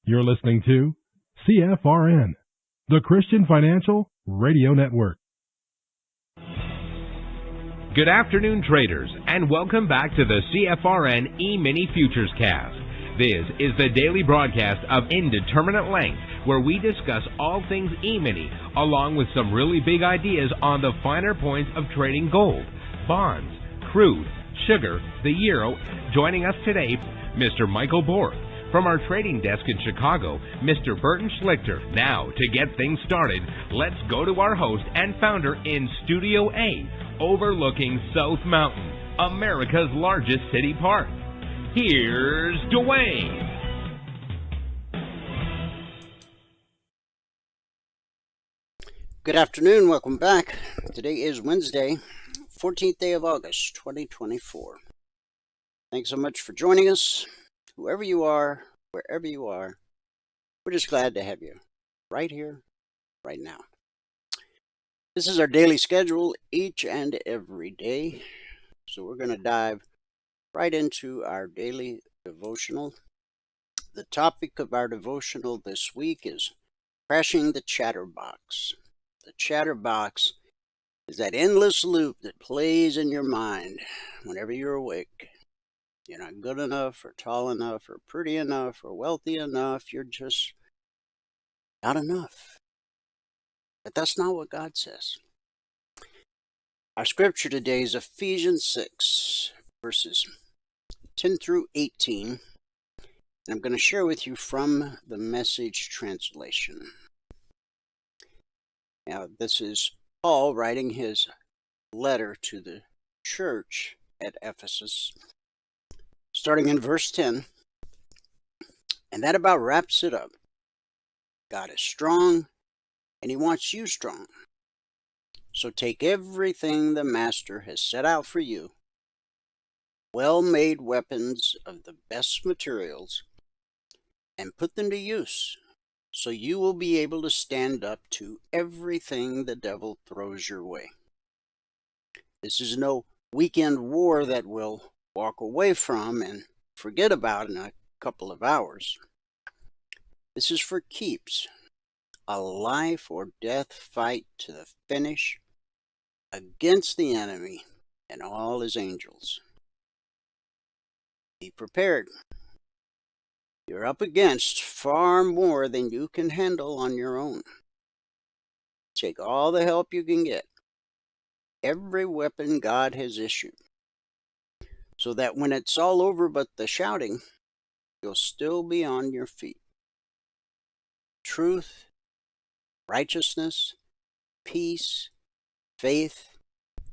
You're listening to CFRN, the Christian Financial Radio Network. Good afternoon, traders, and welcome back to the CFRN E-mini Futures Cast. This is the daily broadcast of Indeterminate Length, where we discuss all things E-mini, along with some really big ideas on the finer points of trading gold, bonds, crude, sugar, the euro. Joining us today, Mr. Michael Borg. From our trading desk in Chicago, Mr. Burton Schlichter. Now, to get things started, let's go to our host and founder in Studio A, overlooking South Mountain, America's largest city park. Here's Dwayne. Good afternoon. Welcome back. Today is Wednesday, 14th day of August, 2024. Thanks so much for joining us. Whoever you are, wherever you are, we're just glad to have you right here, right now. This is our daily schedule each and every day. So we're going to dive right into our daily devotional. The topic of our devotional this week is crashing the chatterbox. The chatterbox is that endless loop that plays in your mind whenever you're awake. You're not good enough, or tall enough, or pretty enough, or wealthy enough. You're just not enough. But that's not what God says. Our scripture today is Ephesians 6, verses 10 through 18. And I'm going to share with you from the Message translation. Now, this is Paul writing his letter to the church at Ephesus, starting in verse 10, and that about wraps it up. God is strong, and he wants you strong. So take everything the Master has set out for you, well-made weapons of the best materials, and put them to use, so you will be able to stand up to everything the devil throws your way. This is no weekend war that will walk away from and forget about in a couple of hours. This is for keeps, a life or death fight to the finish against the enemy and all his angels. Be prepared. You're up against far more than you can handle on your own. Take all the help you can get, every weapon God has issued, so that when it's all over but the shouting, you'll still be on your feet. Truth, righteousness, peace, faith,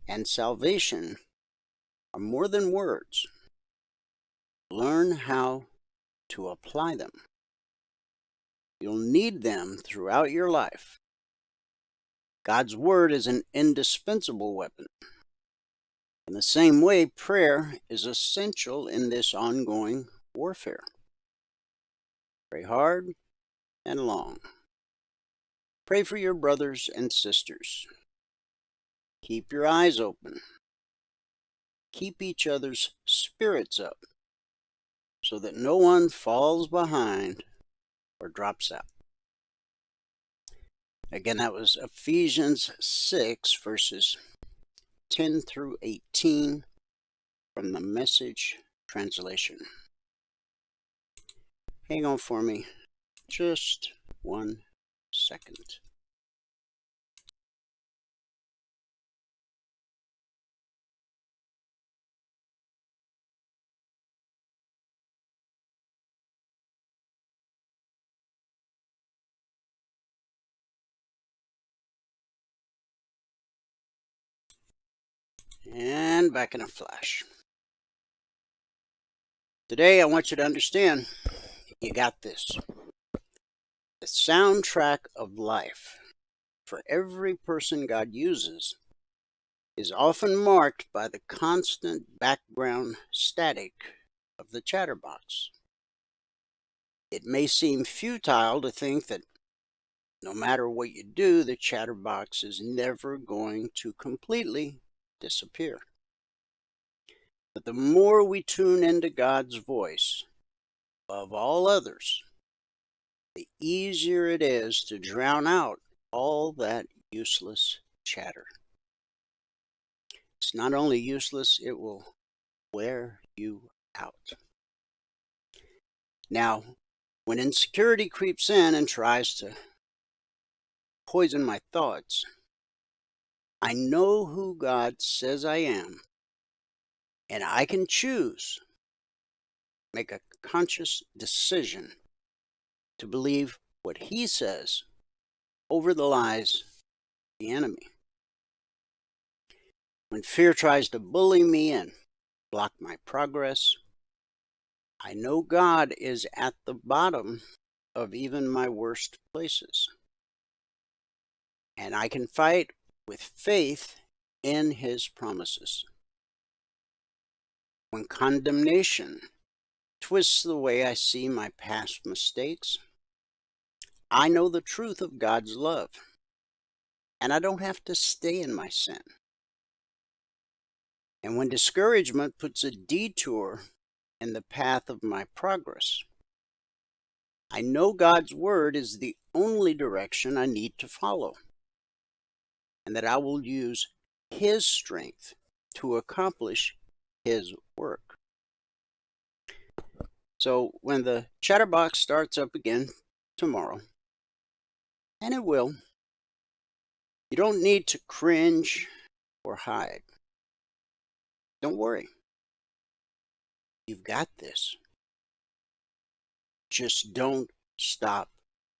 and salvation are more than words. Learn how to apply them. You'll need them throughout your life. God's word is an indispensable weapon. In the same way, prayer is essential in this ongoing warfare. Pray hard and long. Pray for your brothers and sisters. Keep your eyes open. Keep each other's spirits up so that no one falls behind or drops out. Again, that was Ephesians 6, verses 10 through 18 from the Message translation. Hang on for me just 1 second. And back in a flash. Today I want you to understand, you got this. The soundtrack of life for every person God uses is often marked by the constant background static of the chatterbox. It may seem futile to think that no matter what you do, the chatterbox is never going to completely disappear. But the more we tune into God's voice, above all others, the easier it is to drown out all that useless chatter. It's not only useless, it will wear you out. Now, when insecurity creeps in and tries to poison my thoughts, I know who God says I am, and I can choose, make a conscious decision to believe what He says over the lies of the enemy. When fear tries to bully me and block my progress, I know God is at the bottom of even my worst places. And I can fight with faith in His promises. When condemnation twists the way I see my past mistakes, I know the truth of God's love, and I don't have to stay in my sin. And when discouragement puts a detour in the path of my progress, I know God's word is the only direction I need to follow, and that I will use His strength to accomplish His work. So when the chatterbox starts up again tomorrow, and it will, you don't need to cringe or hide. Don't worry. You've got this. Just don't stop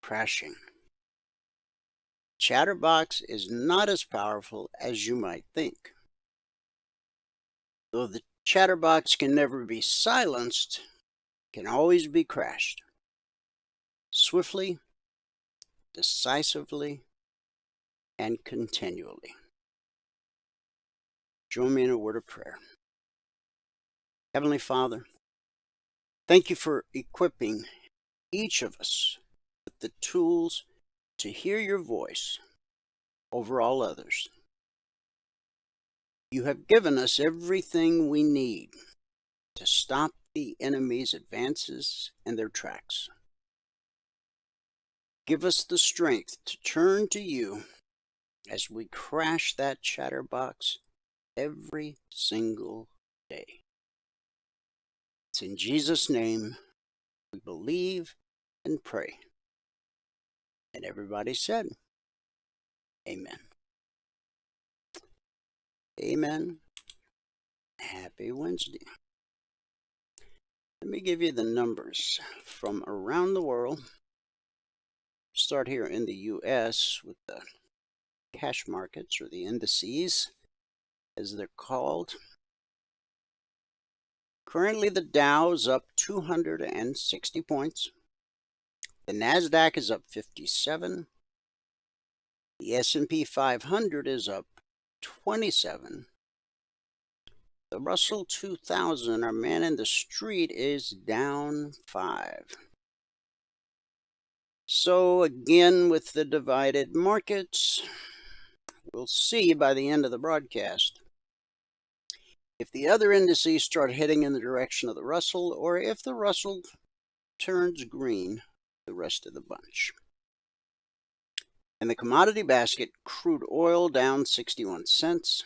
crashing. Chatterbox is not as powerful as you might think. Though the chatterbox can never be silenced, it can always be crashed. Swiftly, decisively, and continually. Join me in a word of prayer. Heavenly Father, thank you for equipping each of us with the tools to hear your voice over all others. You have given us everything we need to stop the enemy's advances in their tracks. Give us the strength to turn to you as we crash that chatterbox every single day. It's in Jesus' name we believe and pray. And everybody said, Amen. Amen. Happy Wednesday. Let me give you the numbers from around the world. Start here in the U.S. with the cash markets, or the indices, as they're called. Currently, the Dow is up 260 points. The NASDAQ is up 57. The S&P 500 is up 27. The Russell 2000, our man in the street, is down 5. So again, with the divided markets, we'll see by the end of the broadcast if the other indices start heading in the direction of the Russell, or if the Russell turns green the rest of the bunch. In the commodity basket, crude oil down 61 cents,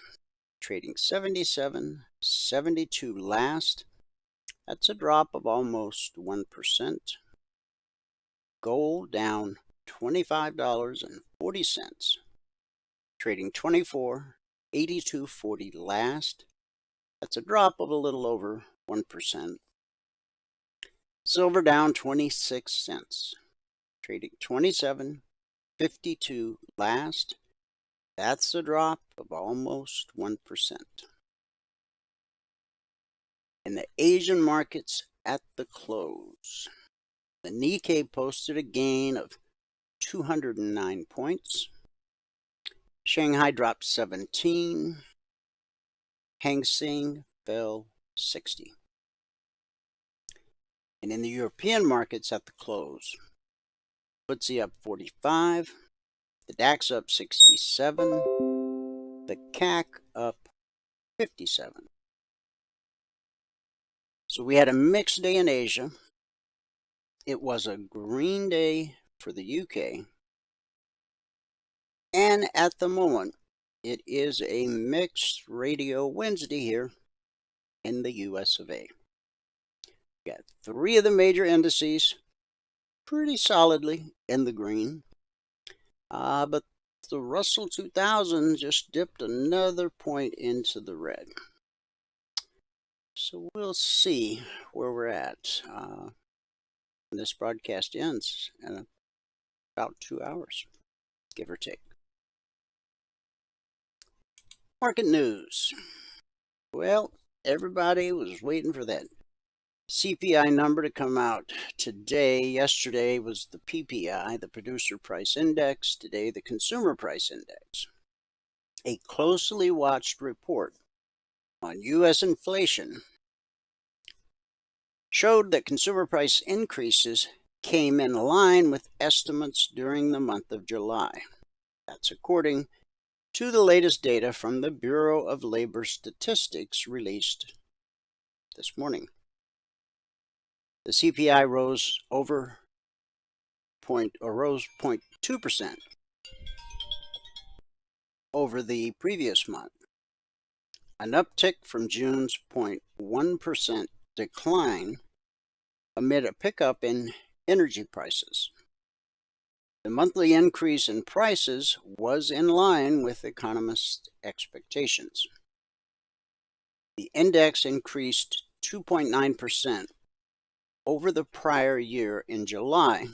trading 77.72 last. That's a drop of almost 1%. Gold down $25.40, trading 24.8240 last. That's a drop of a little over 1%. Silver down 26 cents, trading 27.52 last. That's a drop of almost 1%. In the Asian markets at the close, the Nikkei posted a gain of 209 points. Shanghai dropped 17. Hang Seng fell 60. And in the European markets at the close, FTSE up 45, the DAX up 67, the CAC up 57. So we had a mixed day in Asia. It was a green day for the UK, and at the moment, it is a mixed radio Wednesday here in the US of A. We got 3 of the major indices pretty solidly in the green, but the Russell 2000 just dipped another point into the red. So we'll see where we're at when this broadcast ends in about 2 hours, give or take. Market news. Well, everybody was waiting for that CPI number to come out today. Yesterday was the PPI, the Producer Price Index. Today, the Consumer Price Index. A closely watched report on U.S. inflation showed that consumer price increases came in line with estimates during the month of July. That's according to the latest data from the Bureau of Labor Statistics released this morning. The CPI rose 0.2% over the previous month, an uptick from June's 0.1% decline amid a pickup in energy prices. The monthly increase in prices was in line with economists' expectations. The index increased 2.9% over the prior year in July,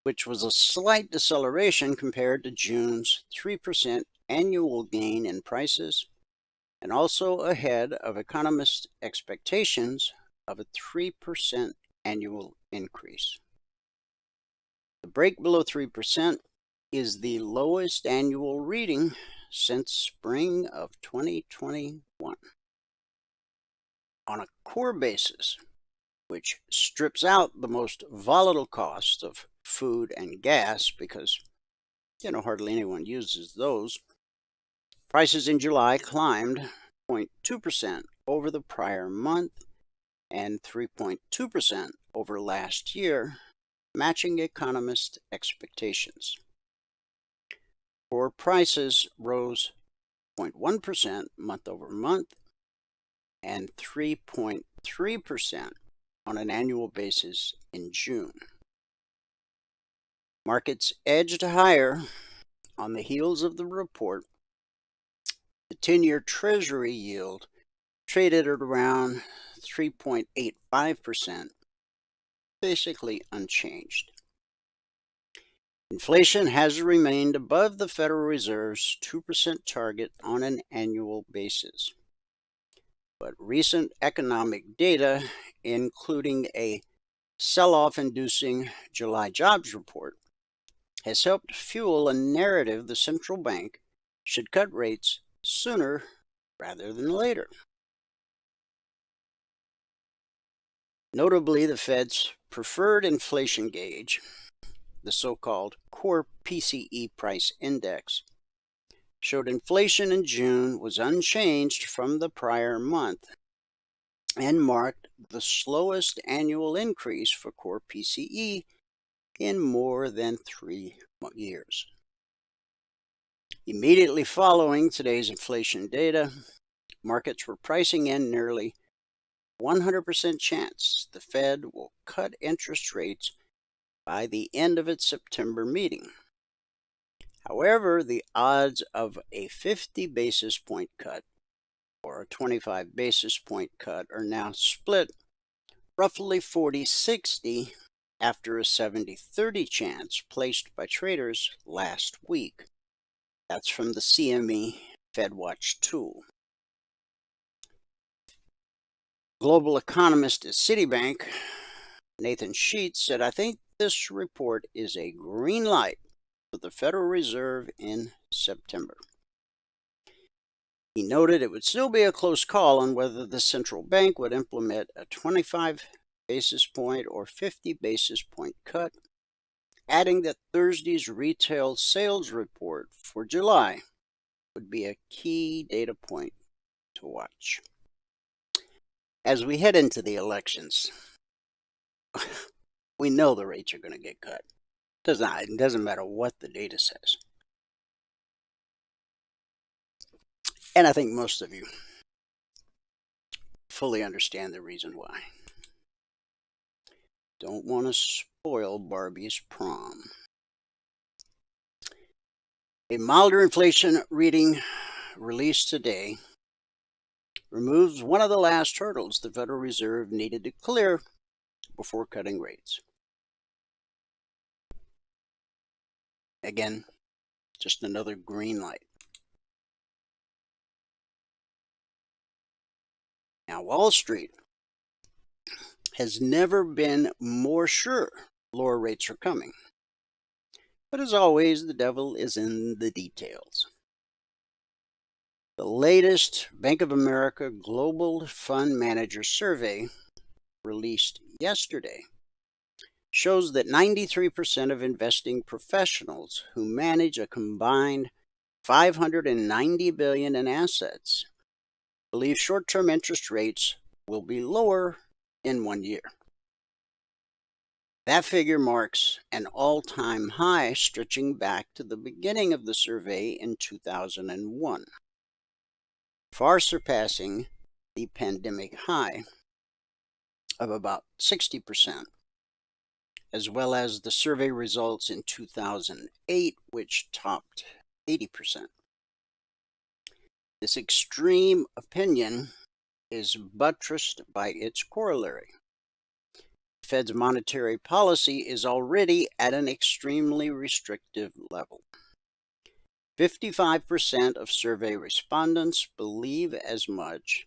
which was a slight deceleration compared to June's 3% annual gain in prices, and also ahead of economists' expectations of a 3% annual increase. The break below 3% is the lowest annual reading since spring of 2021. On a core basis, which strips out the most volatile costs of food and gas because, hardly anyone uses those, prices in July climbed 0.2% over the prior month and 3.2% over last year, matching economist expectations. Core prices rose 0.1% month over month and 3.3% on an annual basis in June. Markets edged higher on the heels of the report. The 10-year Treasury yield traded at around 3.85%, basically unchanged. Inflation has remained above the Federal Reserve's 2% target on an annual basis. But recent economic data, including a sell-off inducing July jobs report, has helped fuel a narrative the central bank should cut rates sooner rather than later. Notably, the Fed's preferred inflation gauge, the so-called core PCE price index, showed inflation in June was unchanged from the prior month and marked the slowest annual increase for core PCE in more than 3 years. Immediately following today's inflation data, markets were pricing in nearly 100% chance the Fed will cut interest rates by the end of its September meeting. However, the odds of a 50 basis point cut or a 25 basis point cut are now split roughly 40-60 after a 70-30 chance placed by traders last week. That's from the CME FedWatch tool. Global economist at Citibank, Nathan Sheets, said, "I think this report is a green light for the Federal Reserve in September." He noted it would still be a close call on whether the central bank would implement a 25 basis point or 50 basis point cut, adding that Thursday's retail sales report for July would be a key data point to watch. As we head into the elections, We know the rates are going to get cut. It doesn't matter what the data says. And I think most of you fully understand the reason why. Don't want to spoil Barbie's prom. A milder inflation reading released today removes one of the last hurdles the Federal Reserve needed to clear before cutting rates. Again, just another green light. Now, Wall Street has never been more sure lower rates are coming. But as always, the devil is in the details. The latest Bank of America Global Fund Manager Survey, released yesterday, shows that 93% of investing professionals who manage a combined $590 billion in assets believe short-term interest rates will be lower in 1 year. That figure marks an all-time high stretching back to the beginning of the survey in 2001, far surpassing the pandemic high of about 60%, as well as the survey results in 2008, which topped 80%. This extreme opinion is buttressed by its corollary. The Fed's monetary policy is already at an extremely restrictive level. 55% of survey respondents believe as much,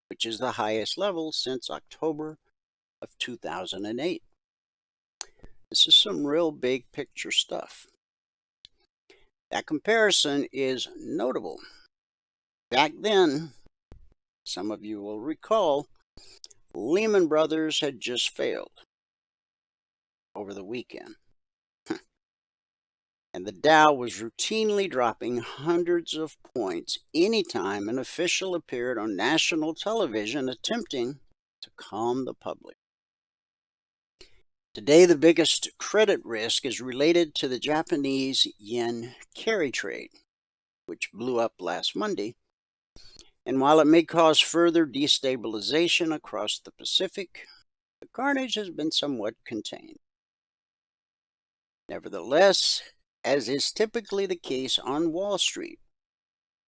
which is the highest level since October of 2008. This is some real big picture stuff. That comparison is notable. Back then, some of you will recall, Lehman Brothers had just failed over the weekend. And the Dow was routinely dropping hundreds of points anytime an official appeared on national television attempting to calm the public. Today, the biggest credit risk is related to the Japanese yen carry trade, which blew up last Monday. And while it may cause further destabilization across the Pacific, the carnage has been somewhat contained. Nevertheless, as is typically the case on Wall Street,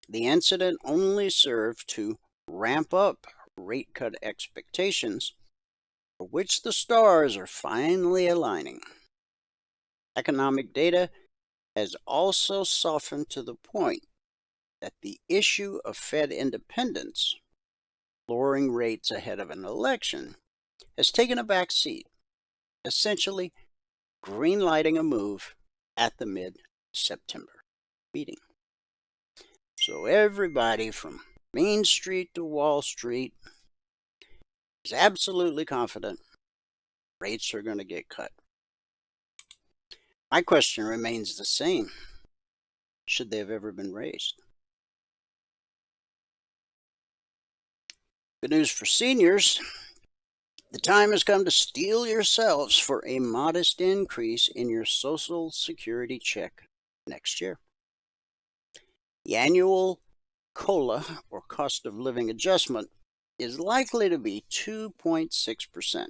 the incident only served to ramp up rate cut expectations, for which the stars are finally aligning. Economic data has also softened to the point that the issue of Fed independence, lowering rates ahead of an election, has taken a back seat, essentially green-lighting a move at the mid-September meeting. So everybody from Main Street to Wall Street is absolutely confident rates are going to get cut. My question remains the same. Should they have ever been raised? Good news for seniors. The time has come to steel yourselves for a modest increase in your Social Security check next year. The annual COLA, or cost of living adjustment, is likely to be 2.6%,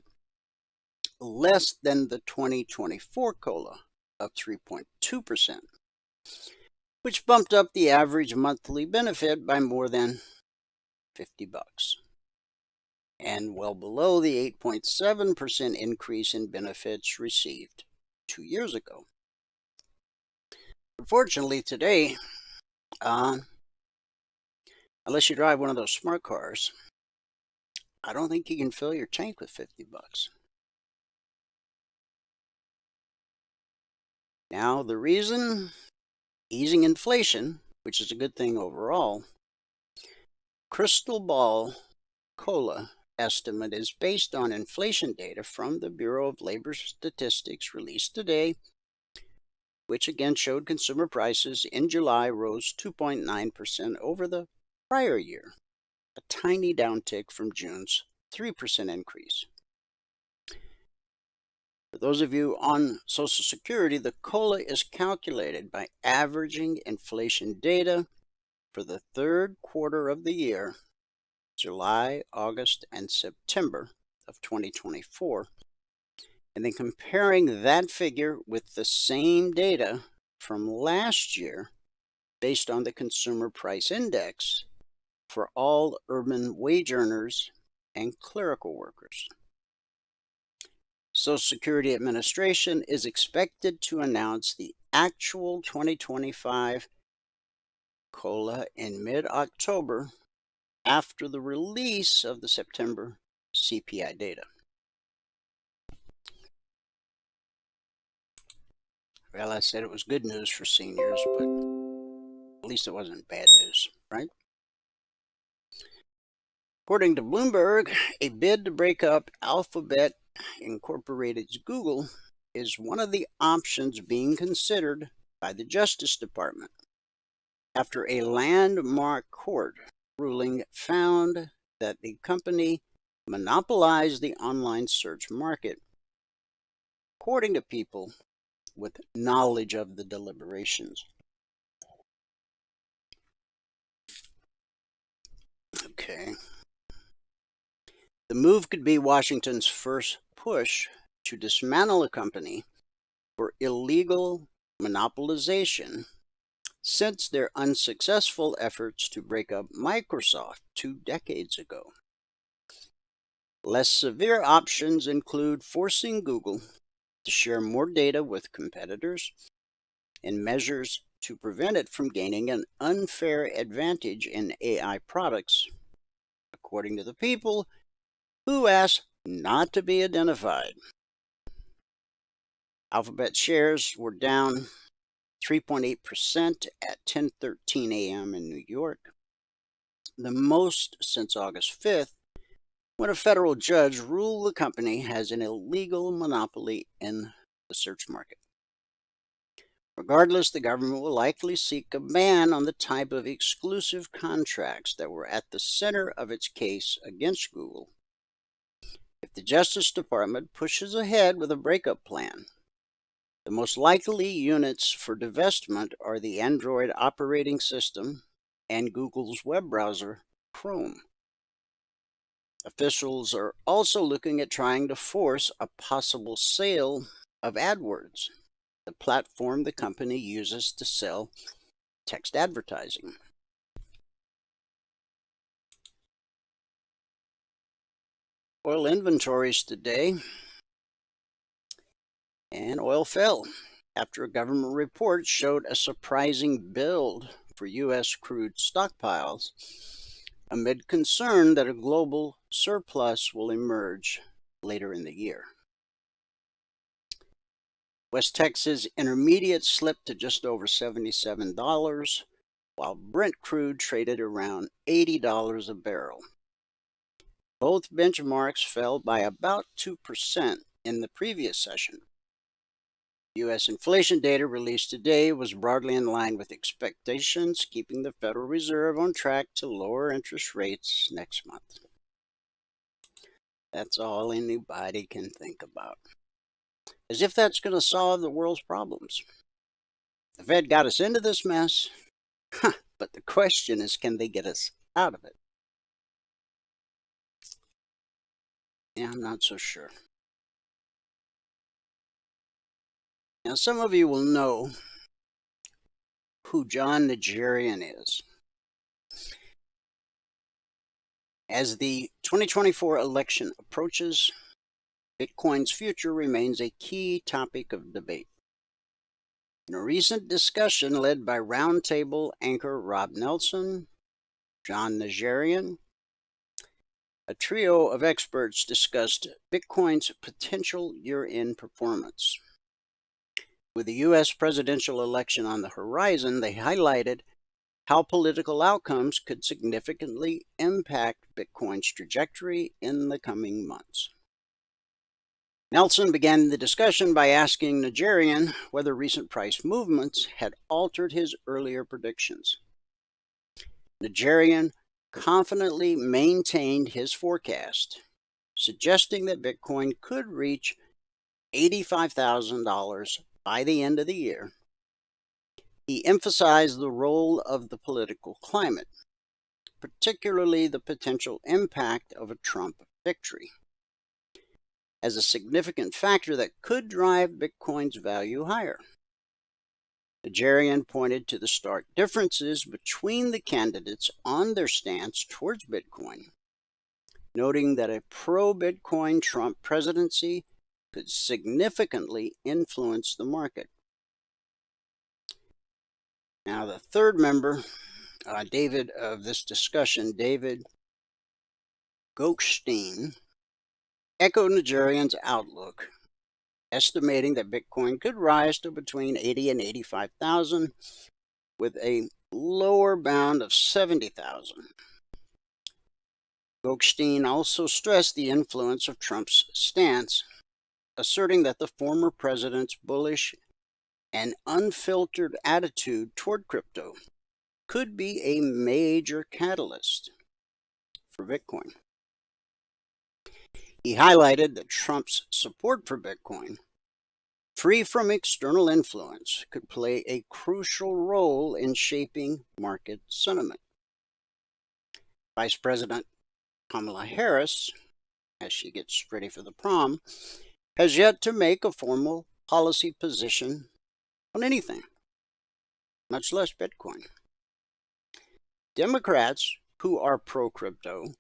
less than the 2024 COLA of 3.2%, which bumped up the average monthly benefit by more than $50, and well below the 8.7% increase in benefits received 2 years ago. Unfortunately, today, unless you drive one of those smart cars, I don't think you can fill your tank with $50. Now, the reason, easing inflation, which is a good thing overall. Crystal ball COLA estimate is based on inflation data from the Bureau of Labor Statistics released today, which again showed consumer prices in July rose 2.9% over the prior year, a tiny downtick from June's 3% increase. For those of you on Social Security, the COLA is calculated by averaging inflation data for the third quarter of the year, July, August, and September of 2024, and then comparing that figure with the same data from last year based on the Consumer Price Index for all urban wage earners and clerical workers. Social Security Administration is expected to announce the actual 2025 COLA in mid-October after the release of the September CPI data. Well, I said it was good news for seniors, but at least it wasn't bad news, right? According to Bloomberg, a bid to break up Alphabet Incorporated's Google is one of the options being considered by the Justice Department after a landmark court ruling found that the company monopolized the online search market, according to people with knowledge of the deliberations. Okay. The move could be Washington's first push to dismantle a company for illegal monopolization since their unsuccessful efforts to break up Microsoft 2 decades ago. Less severe options include forcing Google to share more data with competitors and measures to prevent it from gaining an unfair advantage in AI products, according to the people who asked not to be identified. Alphabet shares were down 3.8% at 10:13 a.m. in New York, the most since August 5th, when a federal judge ruled the company has an illegal monopoly in the search market. Regardless, the government will likely seek a ban on the type of exclusive contracts that were at the center of its case against Google. If the Justice Department pushes ahead with a breakup plan, the most likely units for divestment are the Android operating system and Google's web browser, Chrome. Officials are also looking at trying to force a possible sale of AdWords, the platform the company uses to sell text advertising. Oil inventories today, and oil fell after a government report showed a surprising build for U.S. crude stockpiles amid concern that a global surplus will emerge later in the year. West Texas Intermediate slipped to just over $77, while Brent crude traded around $80 a barrel. Both benchmarks fell by about 2% in the previous session. U.S. inflation data released today was broadly in line with expectations, keeping the Federal Reserve on track to lower interest rates next month. That's all anybody can think about. As if that's going to solve the world's problems. The Fed got us into this mess, but the question is, can they get us out of it? Yeah, I'm not so sure. Now, some of you will know who John Nigerian is. As the 2024 election approaches, Bitcoin's future remains a key topic of debate. In a recent discussion led by Roundtable anchor Rob Nelson, John Nigerian, a trio of experts discussed Bitcoin's potential year-end performance. With the U.S. presidential election on the horizon, they highlighted how political outcomes could significantly impact Bitcoin's trajectory in the coming months. Nelson began the discussion by asking Nigerian whether recent price movements had altered his earlier predictions. Nigerian confidently maintained his forecast, suggesting that Bitcoin could reach $85,000 by the end of the year, he emphasized the role of the political climate, particularly the potential impact of a Trump victory, as a significant factor that could drive Bitcoin's value higher. Najarian pointed to the stark differences between the candidates on their stance towards Bitcoin, noting that a pro-Bitcoin Trump presidency could significantly influence the market. Now, the third member, David, of this discussion, David Goldstein, echoed Najarian's outlook, estimating that Bitcoin could rise to between 80 and 85,000 with a lower bound of 70,000. Goldstein also stressed the influence of Trump's stance, asserting that the former president's bullish and unfiltered attitude toward crypto could be a major catalyst for Bitcoin. He highlighted that Trump's support for Bitcoin, free from external influence, could play a crucial role in shaping market sentiment. Vice President Kamala Harris, as she gets ready for the prom, has yet to make a formal policy position on anything, much less Bitcoin. Democrats who are pro-crypto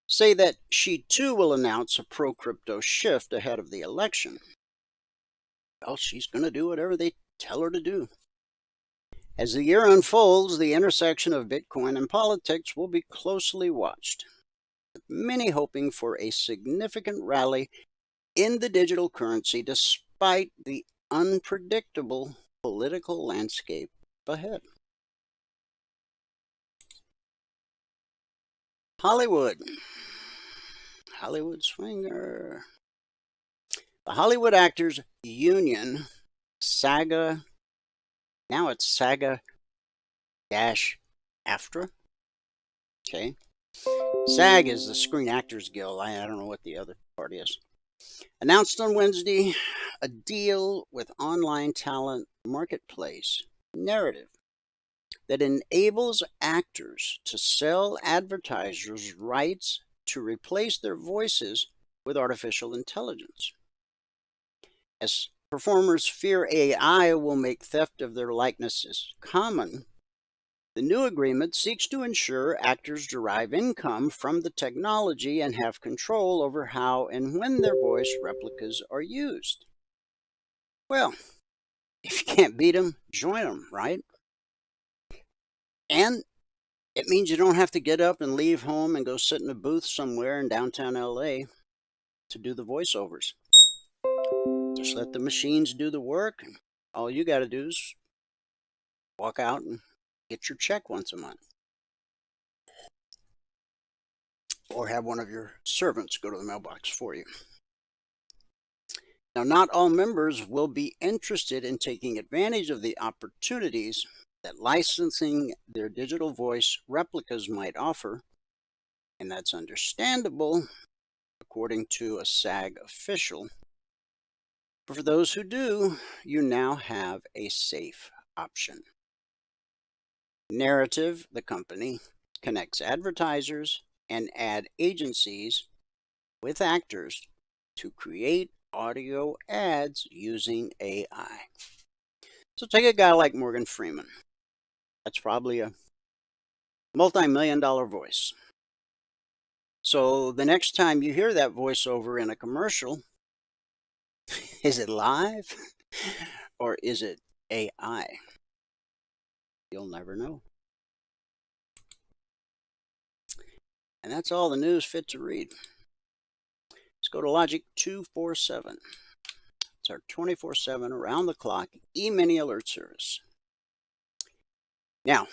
say that she too will announce a pro-crypto shift ahead of the election. Well, she's going to do whatever they tell her to do. As the year unfolds, the intersection of Bitcoin and politics will be closely watched, with many hoping for a significant rally in the digital currency despite the unpredictable political landscape ahead. Hollywood swinger. The Hollywood Actors Union, SAGA, now it's SAGA-AFTRA. Okay. SAG is the Screen Actors Guild. I don't know what the other part is. Announced on Wednesday a deal with online talent marketplace Narrative that enables actors to sell advertisers rights to replace their voices with artificial intelligence. As performers fear AI will make theft of their likenesses common, the new agreement seeks to ensure actors derive income from the technology and have control over how and when their voice replicas are used. Well, if you can't beat them, join them, right? And it means you don't have to get up and leave home and go sit in a booth somewhere in downtown LA to do the voiceovers. Just let the machines do the work, and all you got to do is walk out and get your check once a month. Or have one of your servants go to the mailbox for you. Now, not all members will be interested in taking advantage of the opportunities that licensing their digital voice replicas might offer, and that's understandable, according to a SAG official. But for those who do, you now have a safe option. Narrative, the company, connects advertisers and ad agencies with actors to create audio ads using AI. So take a guy like Morgan Freeman. That's probably a multi-million-dollar voice. So the next time you hear that voiceover in a commercial, is it live or is it AI? You'll never know. And that's all the news fit to read. Let's go to Logic 247. It's our 24/7 around-the-clock E-mini alert service. Now,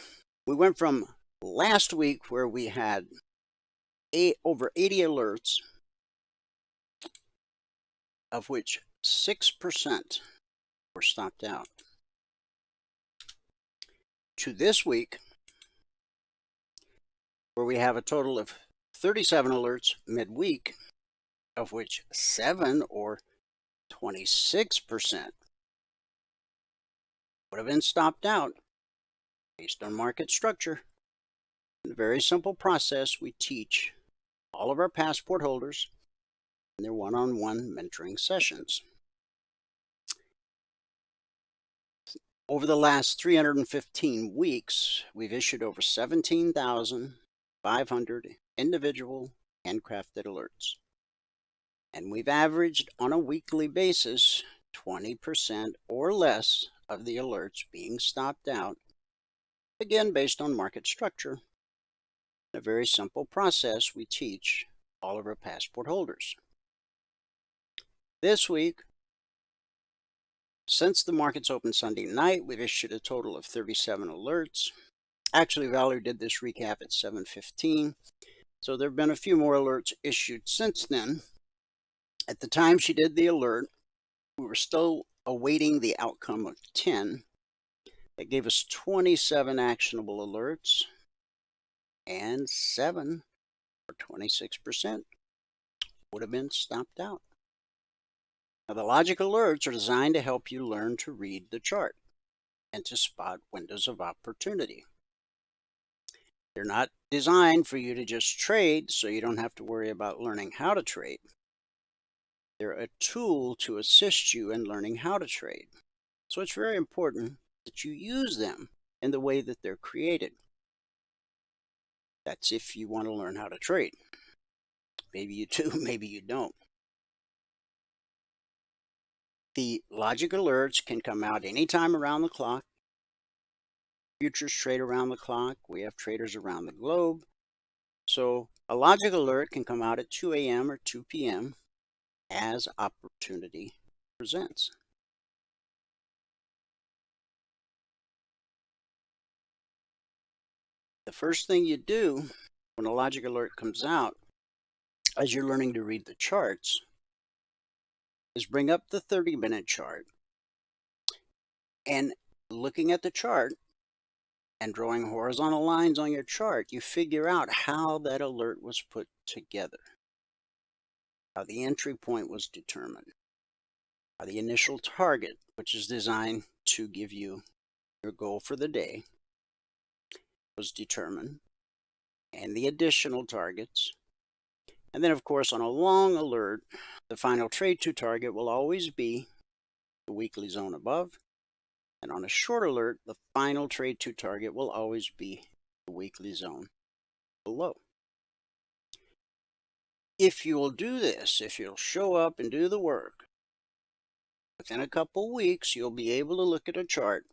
we went from last week where we had over 80 alerts, of which 6% were stopped out, to this week where we have a total of 37 alerts midweek, of which 7 or 26% would have been stopped out based on market structure. In a very simple process we teach all of our passport holders in their one-on-one mentoring sessions. Over the last 315 weeks, we've issued over 17,500 individual handcrafted alerts. And we've averaged on a weekly basis 20% or less of the alerts being stopped out, again based on market structure. A very simple process we teach all of our passport holders. This week, since the markets opened Sunday night, we've issued a total of 37 alerts. Actually, Valerie did this recap at 7:15, so there have been a few more alerts issued since then. At the time she did the alert, we were still awaiting the outcome of 10. That gave us 27 actionable alerts, and 7, or 26%, would have been stopped out. Now, the logic alerts are designed to help you learn to read the chart and to spot windows of opportunity. They're not designed for you to just trade, so you don't have to worry about learning how to trade. They're a tool to assist you in learning how to trade. So it's very important that you use them in the way that they're created. That's if you want to learn how to trade. Maybe you do, maybe you don't. The logic alerts can come out anytime around the clock. Futures trade around the clock. We have traders around the globe. So a logic alert can come out at 2 a.m. or 2 p.m. as opportunity presents. The first thing you do when a logic alert comes out, as you're learning to read the charts, is bring up the 30-minute chart, and looking at the chart and drawing horizontal lines on your chart, you figure out how that alert was put together, how the entry point was determined, how the initial target, which is designed to give you your goal for the day, was determined, and the additional targets. And then, of course, on a long alert, the final trade to target will always be the weekly zone above. And on a short alert, the final trade to target will always be the weekly zone below. If you'll do this, if you'll show up and do the work, within a couple weeks, you'll be able to look at a chart,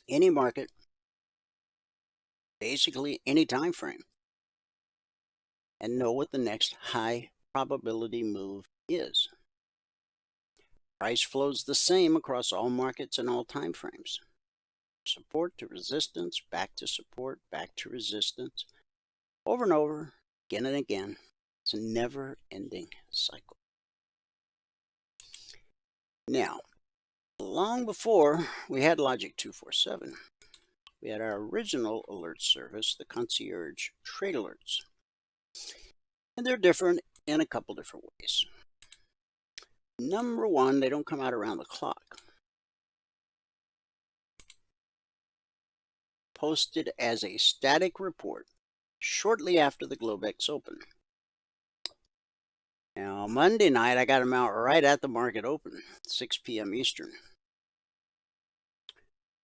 any market, basically any time frame, and know what the next high probability move is. Price flows the same across all markets and all time frames. Support to resistance, back to support, back to resistance, over and over, again and again. It's a never-ending cycle. Now, long before we had Logic 247, we had our original alert service, the Concierge Trade Alerts. And they're different in a couple different ways. Number one, they don't come out around the clock. Posted as a static report shortly after the Globex open. Now, Monday night, I got them out right at the market open, 6 p.m. Eastern.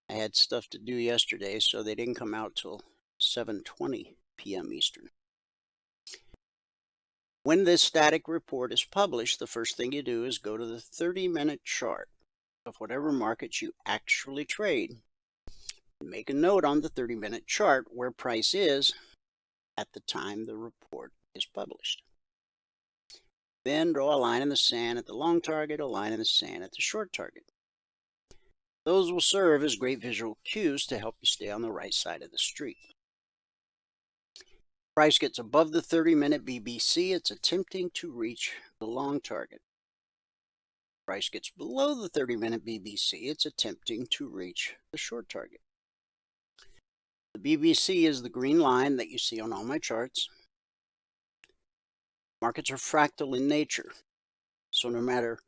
I had stuff to do yesterday, so they didn't come out till 7:20 p.m. Eastern. When this static report is published, the first thing you do is go to the 30-minute chart of whatever markets you actually trade. Make a note on the 30-minute chart where price is at the time the report is published. Then draw a line in the sand at the long target, a line in the sand at the short target. Those will serve as great visual cues to help you stay on the right side of the street. Price gets above the 30-minute BBC, it's attempting to reach the long target. Price gets below the 30-minute BBC, it's attempting to reach the short target. The BBC is the green line that you see on all my charts. Markets are fractal in nature, so no matter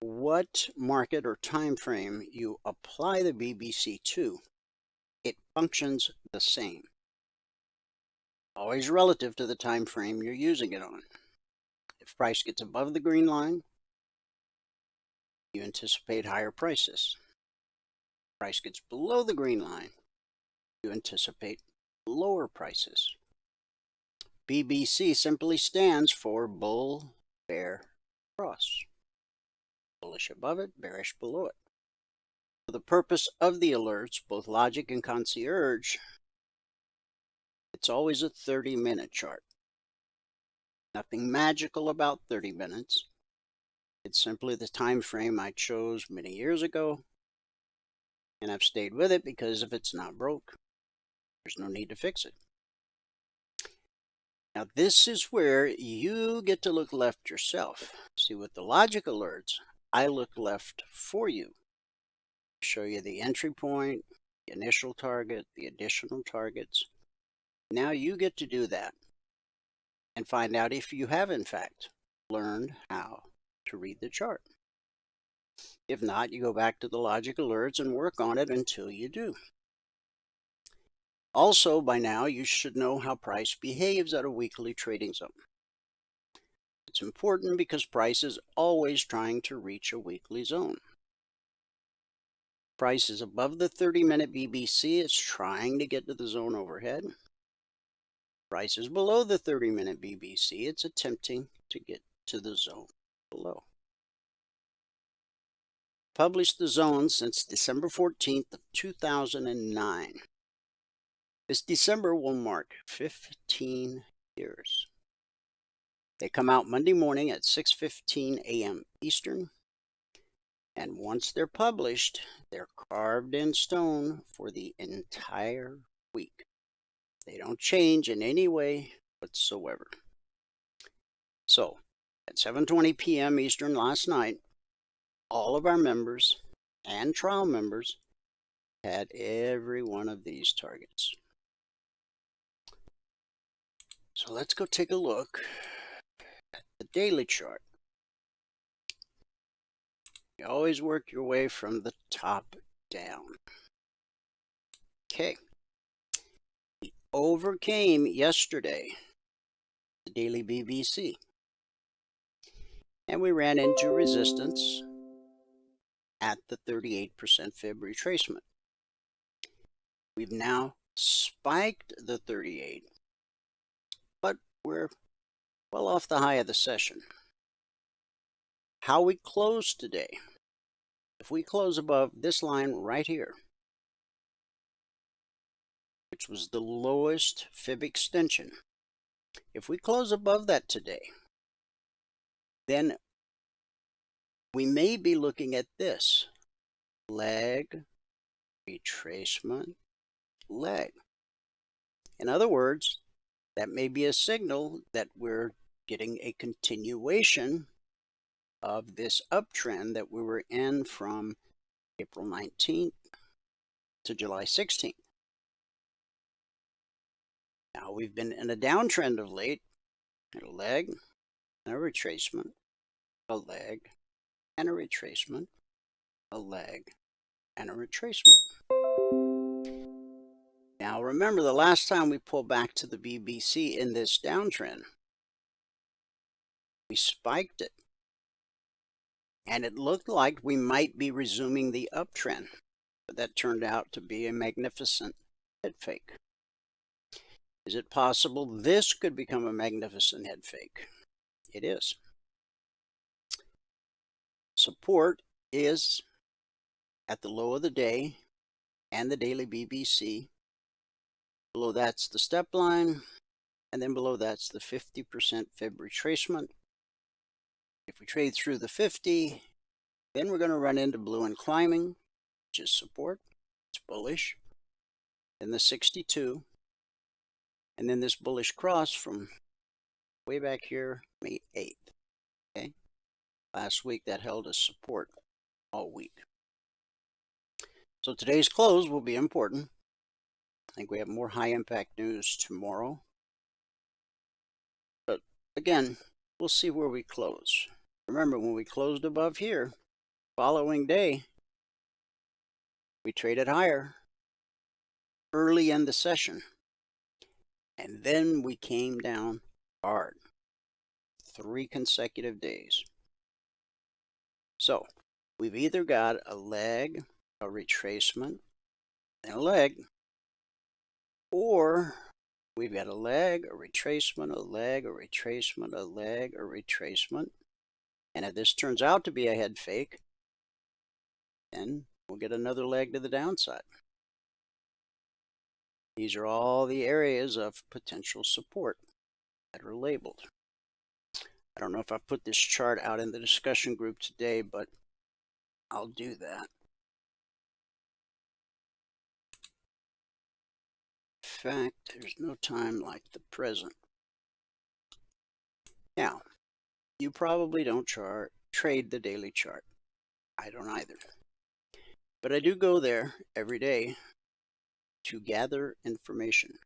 what market or time frame you apply the BBC to, it functions the same. Always relative to the time frame you're using it on. If price gets above the green line, you anticipate higher prices. Price gets below the green line, you anticipate lower prices. BBC simply stands for bull, bear, cross. Bullish above it, bearish below it. For the purpose of the alerts, both logic and concierge, it's always a 30-minute chart. Nothing magical about 30 minutes. It's simply the time frame I chose many years ago, and I've stayed with it because if it's not broke, there's no need to fix it. Now this is where you get to look left yourself. See, with the logic alerts, I look left for you. Show you the entry point, the initial target, the additional targets. Now you get to do that and find out if you have in fact learned how to read the chart. If not, you go back to the logic alerts and work on it until you do. Also, by now, you should know how price behaves at a weekly trading zone. It's important because price is always trying to reach a weekly zone. Price is above the 30-minute BBC, it's trying to get to the zone overhead. Price is below the 30-minute BBC, it's attempting to get to the zone below. Published the zone since December 14th of 2009. This December will mark 15 years. They come out Monday morning at 6:15 a.m. Eastern. And once they're published, they're carved in stone for the entire week. They don't change in any way whatsoever. So, at 7:20 p.m. Eastern last night, all of our members and trial members had every one of these targets. So let's go take a look at the daily chart. You always work your way from the top down. Okay. We overcame yesterday the daily BBC. And we ran into resistance at the 38% fib retracement. We've now spiked the 38, but we're well off the high of the session. How we close today, if we close above this line right here, which was the lowest fib extension, if we close above that today, then we may be looking at this leg, retracement, leg. In other words, that may be a signal that we're getting a continuation of this uptrend that we were in from April 19th to July 16th. Now we've been in a downtrend of late, a leg, and a retracement, a leg, and a retracement, a leg, and a retracement. Now remember, the last time we pulled back to the BBC in this downtrend, we spiked it. And it looked like we might be resuming the uptrend, but that turned out to be a magnificent head fake. Is it possible this could become a magnificent head fake? It is. Support is at the low of the day and the daily BBC. Below that's the step line, and then below that's the 50% fib retracement. If we trade through the 50, then we're going to run into blue and climbing, which is support. It's bullish. Then the 62. And then this bullish cross from way back here, May 8th. Okay? Last week that held as support all week. So today's close will be important. I think we have more high impact news tomorrow. But again, we'll see where we close. Remember, when we closed above here, following day, we traded higher early in the session. And then we came down hard. 3 consecutive days. So we've either got a leg, a retracement, and a leg, or we've got a leg, a retracement, a leg, a retracement, a leg, a retracement. And if this turns out to be a head fake, then we'll get another leg to the downside. These are all the areas of potential support that are labeled. I don't know if I put this chart out in the discussion group today, but I'll do that. In fact, there's no time like the present. Now, you probably don't trade the daily chart. I don't either. But I do go there every day to gather information.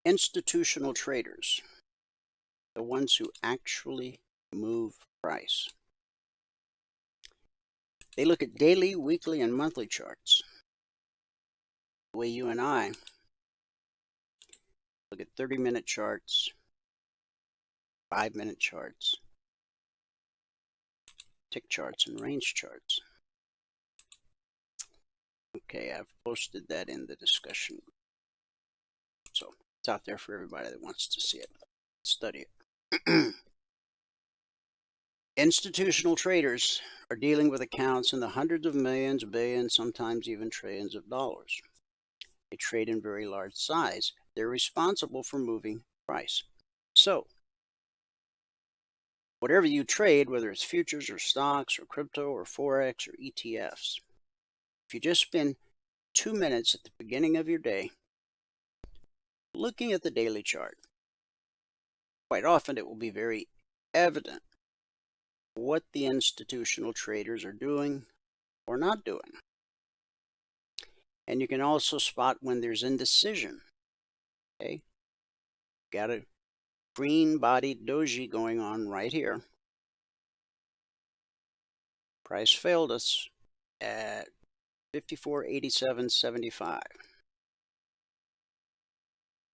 Institutional traders, the ones who actually move price, they look at daily, weekly, and monthly charts. The way you and I look at 30-minute charts, 5-minute charts, tick charts, and range charts. Okay, I've posted that in the discussion. So it's out there for everybody that wants to see it, study it. Institutional traders are dealing with accounts in the hundreds of millions, billions, sometimes even trillions of dollars. They trade in very large size. They're responsible for moving price. So, whatever you trade, whether it's futures or stocks or crypto or Forex or ETFs, if you just spend 2 minutes at the beginning of your day looking at the daily chart, quite often it will be very evident what the institutional traders are doing or not doing. And you can also spot when there's indecision. Okay, got a green-bodied doji going on right here. Price failed us at 54.8775.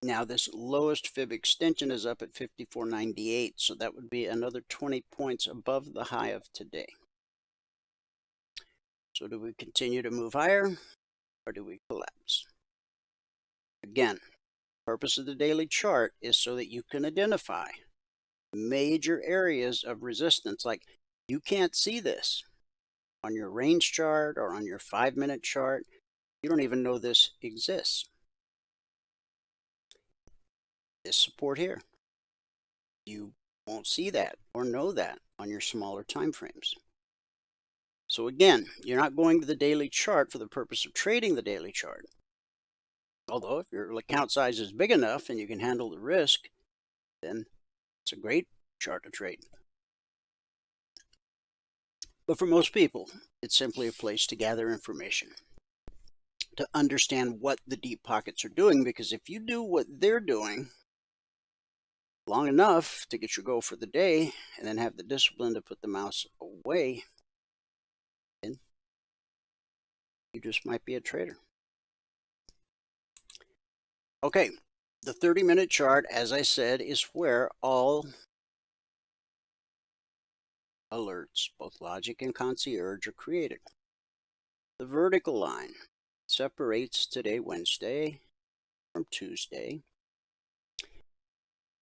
Now this lowest fib extension is up at 54.98, so that would be another 20 points above the high of today. So do we continue to move higher, or do we collapse? Again, the purpose of the daily chart is so that you can identify major areas of resistance. Like, you can't see this on your range chart or on your 5-minute chart. You don't even know this exists. This support here, you won't see that or know that on your smaller time frames. So again, you're not going to the daily chart for the purpose of trading the daily chart. Although if your account size is big enough and you can handle the risk, then it's a great chart to trade. But for most people, it's simply a place to gather information, to understand what the deep pockets are doing, because if you do what they're doing long enough to get your goal for the day and then have the discipline to put the mouse away, then you just might be a trader. Okay, the 30-minute chart, as I said, is where all alerts, both logic and concierge, are created. The vertical line separates today, Wednesday, from Tuesday.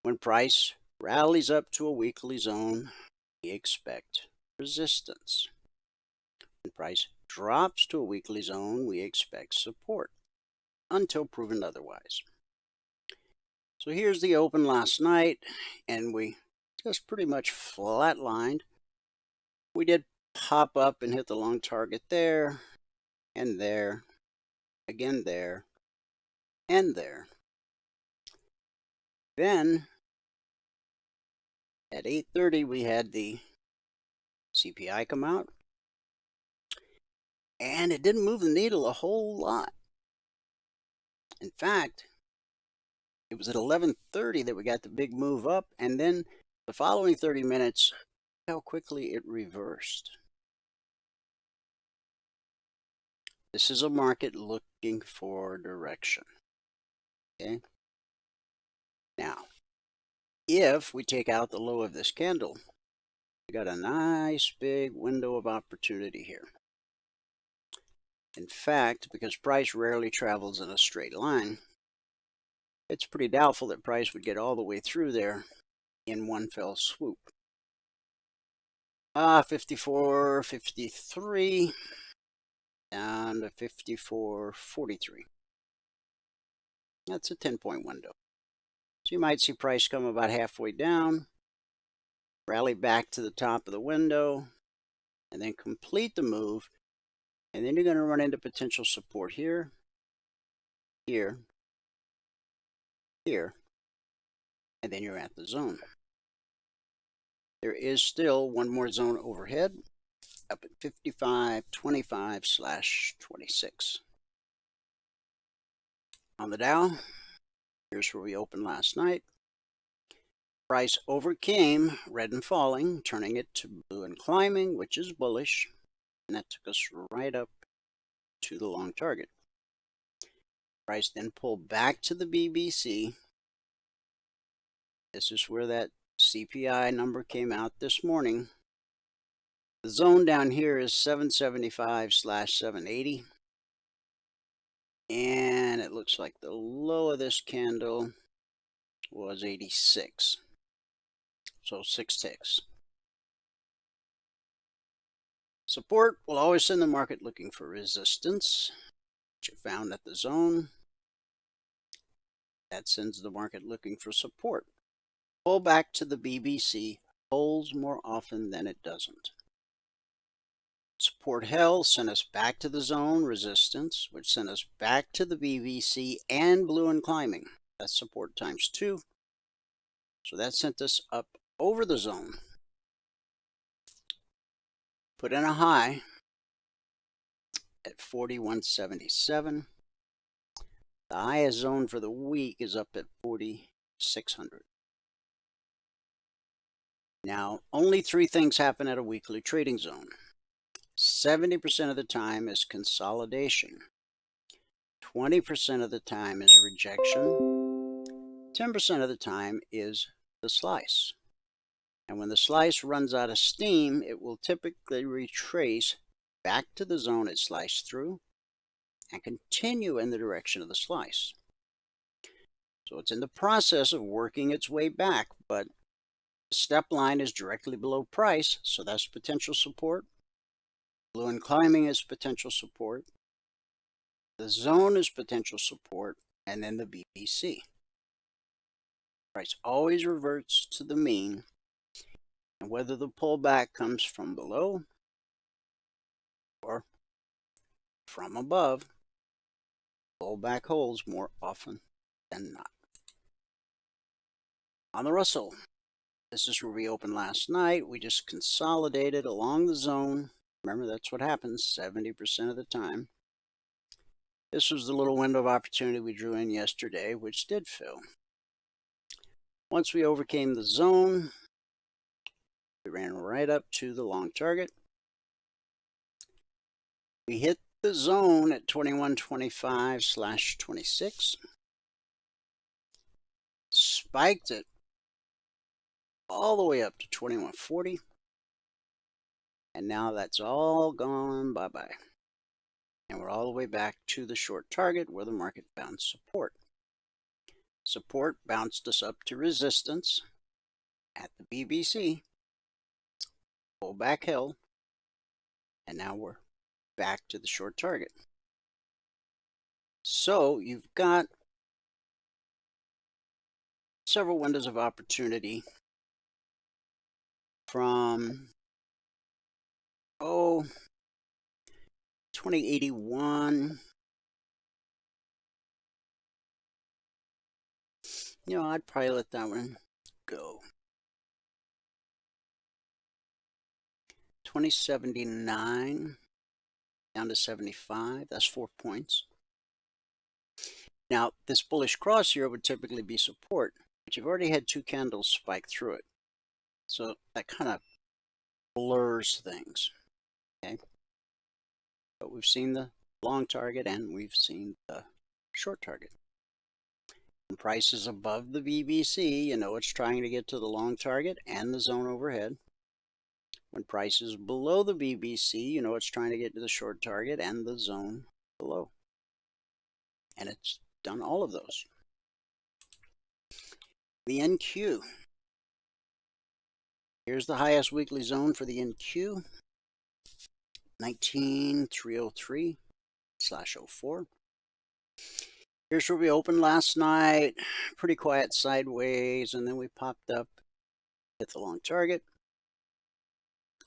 When price rallies up to a weekly zone, we expect resistance. When price drops to a weekly zone, we expect support, until proven otherwise. So here's the open last night, and we just pretty much flatlined. We did pop up and hit the long target there, and there, again there, and there. Then, at 8:30, we had the CPI come out, and it didn't move the needle a whole lot. In fact, it was at 11:30 that we got the big move up, and then the following 30 minutes, how quickly it reversed. This is a market looking for direction. Okay. Now, if we take out the low of this candle, we got a nice big window of opportunity here. In fact, because price rarely travels in a straight line, it's pretty doubtful that price would get all the way through there in one fell swoop. 54.53 down to 54.43. That's a 10-point window. So you might see price come about halfway down, rally back to the top of the window, and then complete the move. And then you're going to run into potential support here, here, here, and then you're at the zone. There is still one more zone overhead up at 55.25/26. On the Dow, here's where we opened last night. Price overcame red and falling, turning it to blue and climbing, which is bullish. And that took us right up to the long target. Price then pulled back to the BBC. This is where that CPI number came out this morning. The zone down here is 775/780. And it looks like the low of this candle was 86. So 6 ticks. Support will always send the market looking for resistance, which you found at the zone. That sends the market looking for support. Pull back to the BBC holds more often than it doesn't. Support held sent us back to the zone resistance, which sent us back to the BBC and blue and climbing. That's support times 2. So that sent us up over the zone. Put in a high at 41.77. The highest zone for the week is up at 4,600. Now, only 3 things happen at a weekly trading zone. 70% of the time is consolidation. 20% of the time is rejection. 10% of the time is the slice. And when the slice runs out of steam, it will typically retrace back to the zone it sliced through and continue in the direction of the slice. So it's in the process of working its way back, but the step line is directly below price, so that's potential support. Blue and climbing is potential support. The zone is potential support, and then the BBC. Price always reverts to the mean, and whether the pullback comes from below or from above, pullback holds more often than not. On the Russell, this is where we opened last night. We just consolidated along the zone. Remember, that's what happens 70% of the time. This was the little window of opportunity we drew in yesterday, which did fill. Once we overcame the zone, we ran right up to the long target. We hit the zone at 21.25/26. Spiked it all the way up to 21.40. And now that's all gone bye-bye. And we're all the way back to the short target where the market found support. Support bounced us up to resistance at the BBC. Pullback held. And now we're back to the short target. So you've got several windows of opportunity from 2081. I'd probably let that one go. 2079 down to 75. That's 4 points. Now, this bullish cross here would typically be support, but you've already had 2 candles spike through it. So that kind of blurs things. Okay. But we've seen the long target and we've seen the short target. When price is above the BBC, you know it's trying to get to the long target and the zone overhead. When price is below the BBC, you know it's trying to get to the short target and the zone below. And it's done all of those. The NQ. Here's the highest weekly zone for the NQ. 19303/04. Here's where we opened last night. Pretty quiet sideways, and then we popped up, hit the long target.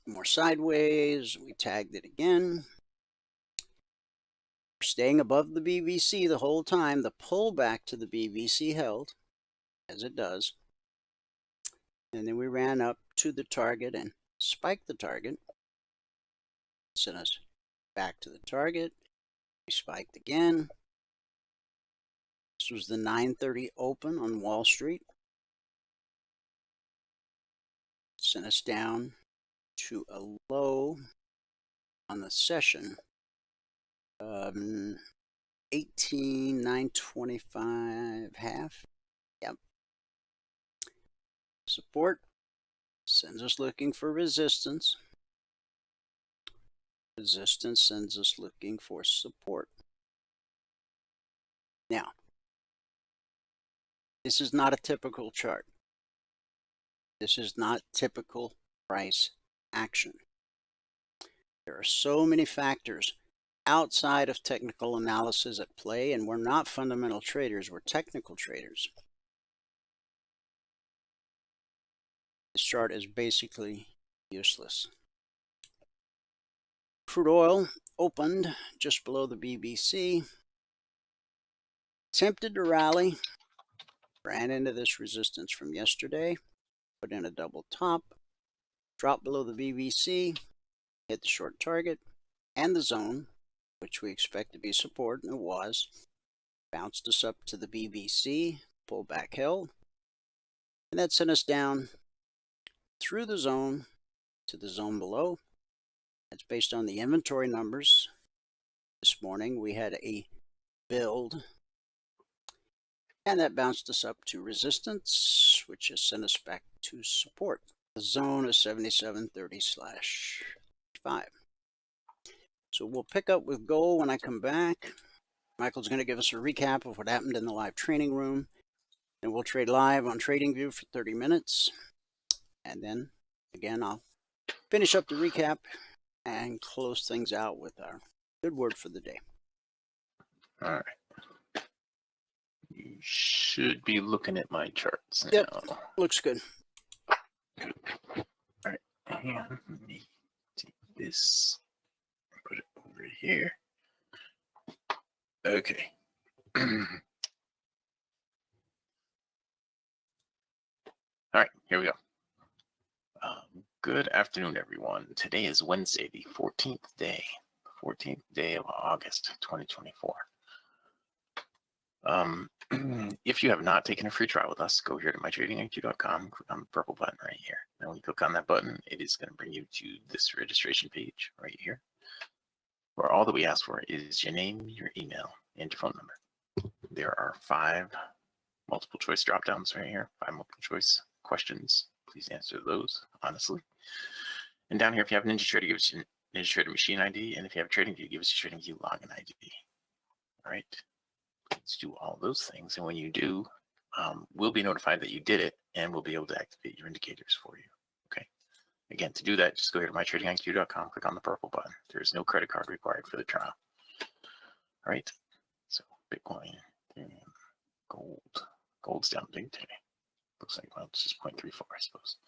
More sideways, we tagged it again. Staying above the BBC the whole time. The pullback to the BBC held, as it does. And then we ran up to the target and spiked the target. Sent us back to the target. We spiked again. This was the 9:30 open on Wall Street. Sent us down to a low on the session. 18,925 half. Yep. Support sends us looking for resistance. Resistance sends us looking for support. Now, this is not a typical chart. This is not typical price action. There are so many factors outside of technical analysis at play, and we're not fundamental traders, we're technical traders. This chart is basically useless. Crude oil opened just below the BBC. Attempted to rally. Ran into this resistance from yesterday. Put in a double top. Dropped below the BBC. Hit the short target and the zone, which we expect to be support, and it was. Bounced us up to the BBC. Pullback held. And that sent us down through the zone to the zone below. That's based on the inventory numbers. This morning we had a build, and that bounced us up to resistance, which has sent us back to support. The zone is 7730/5. So we'll pick up with gold when I come back. Michael's going to give us a recap of what happened in the live training room, and we'll trade live on TradingView for 30 minutes. And then, again, I'll finish up the recap and close things out with our good word for the day. All right. You should be looking at my charts now. Yep, looks good. Good. All right. Hang on. Let me take this, put it over here. Okay. All right, here we go. Good afternoon, everyone. Today is Wednesday, the 14th day of August, 2024. If you have not taken a free trial with us, go here to mytradingiq.com, click on the purple button right here. And when you click on that button, it is going to bring you to this registration page right here, where all that we ask for is your name, your email, and your phone number. There are 5 multiple choice drop downs right here, 5 multiple choice questions. Please answer those honestly. And down here, if you have NinjaTrader, give us your NinjaTrader machine ID, and if you have TradingView, give us your TradingView login ID. All right, let's do all those things, and when you do, we'll be notified that you did it, and we'll be able to activate your indicators for you. Okay. Again, to do that, just go here to mytradingiq.com, click on the purple button. There is no credit card required for the trial. All right. So Bitcoin, gold. Gold's down big today. Looks like, well, it's just 0.34, I suppose.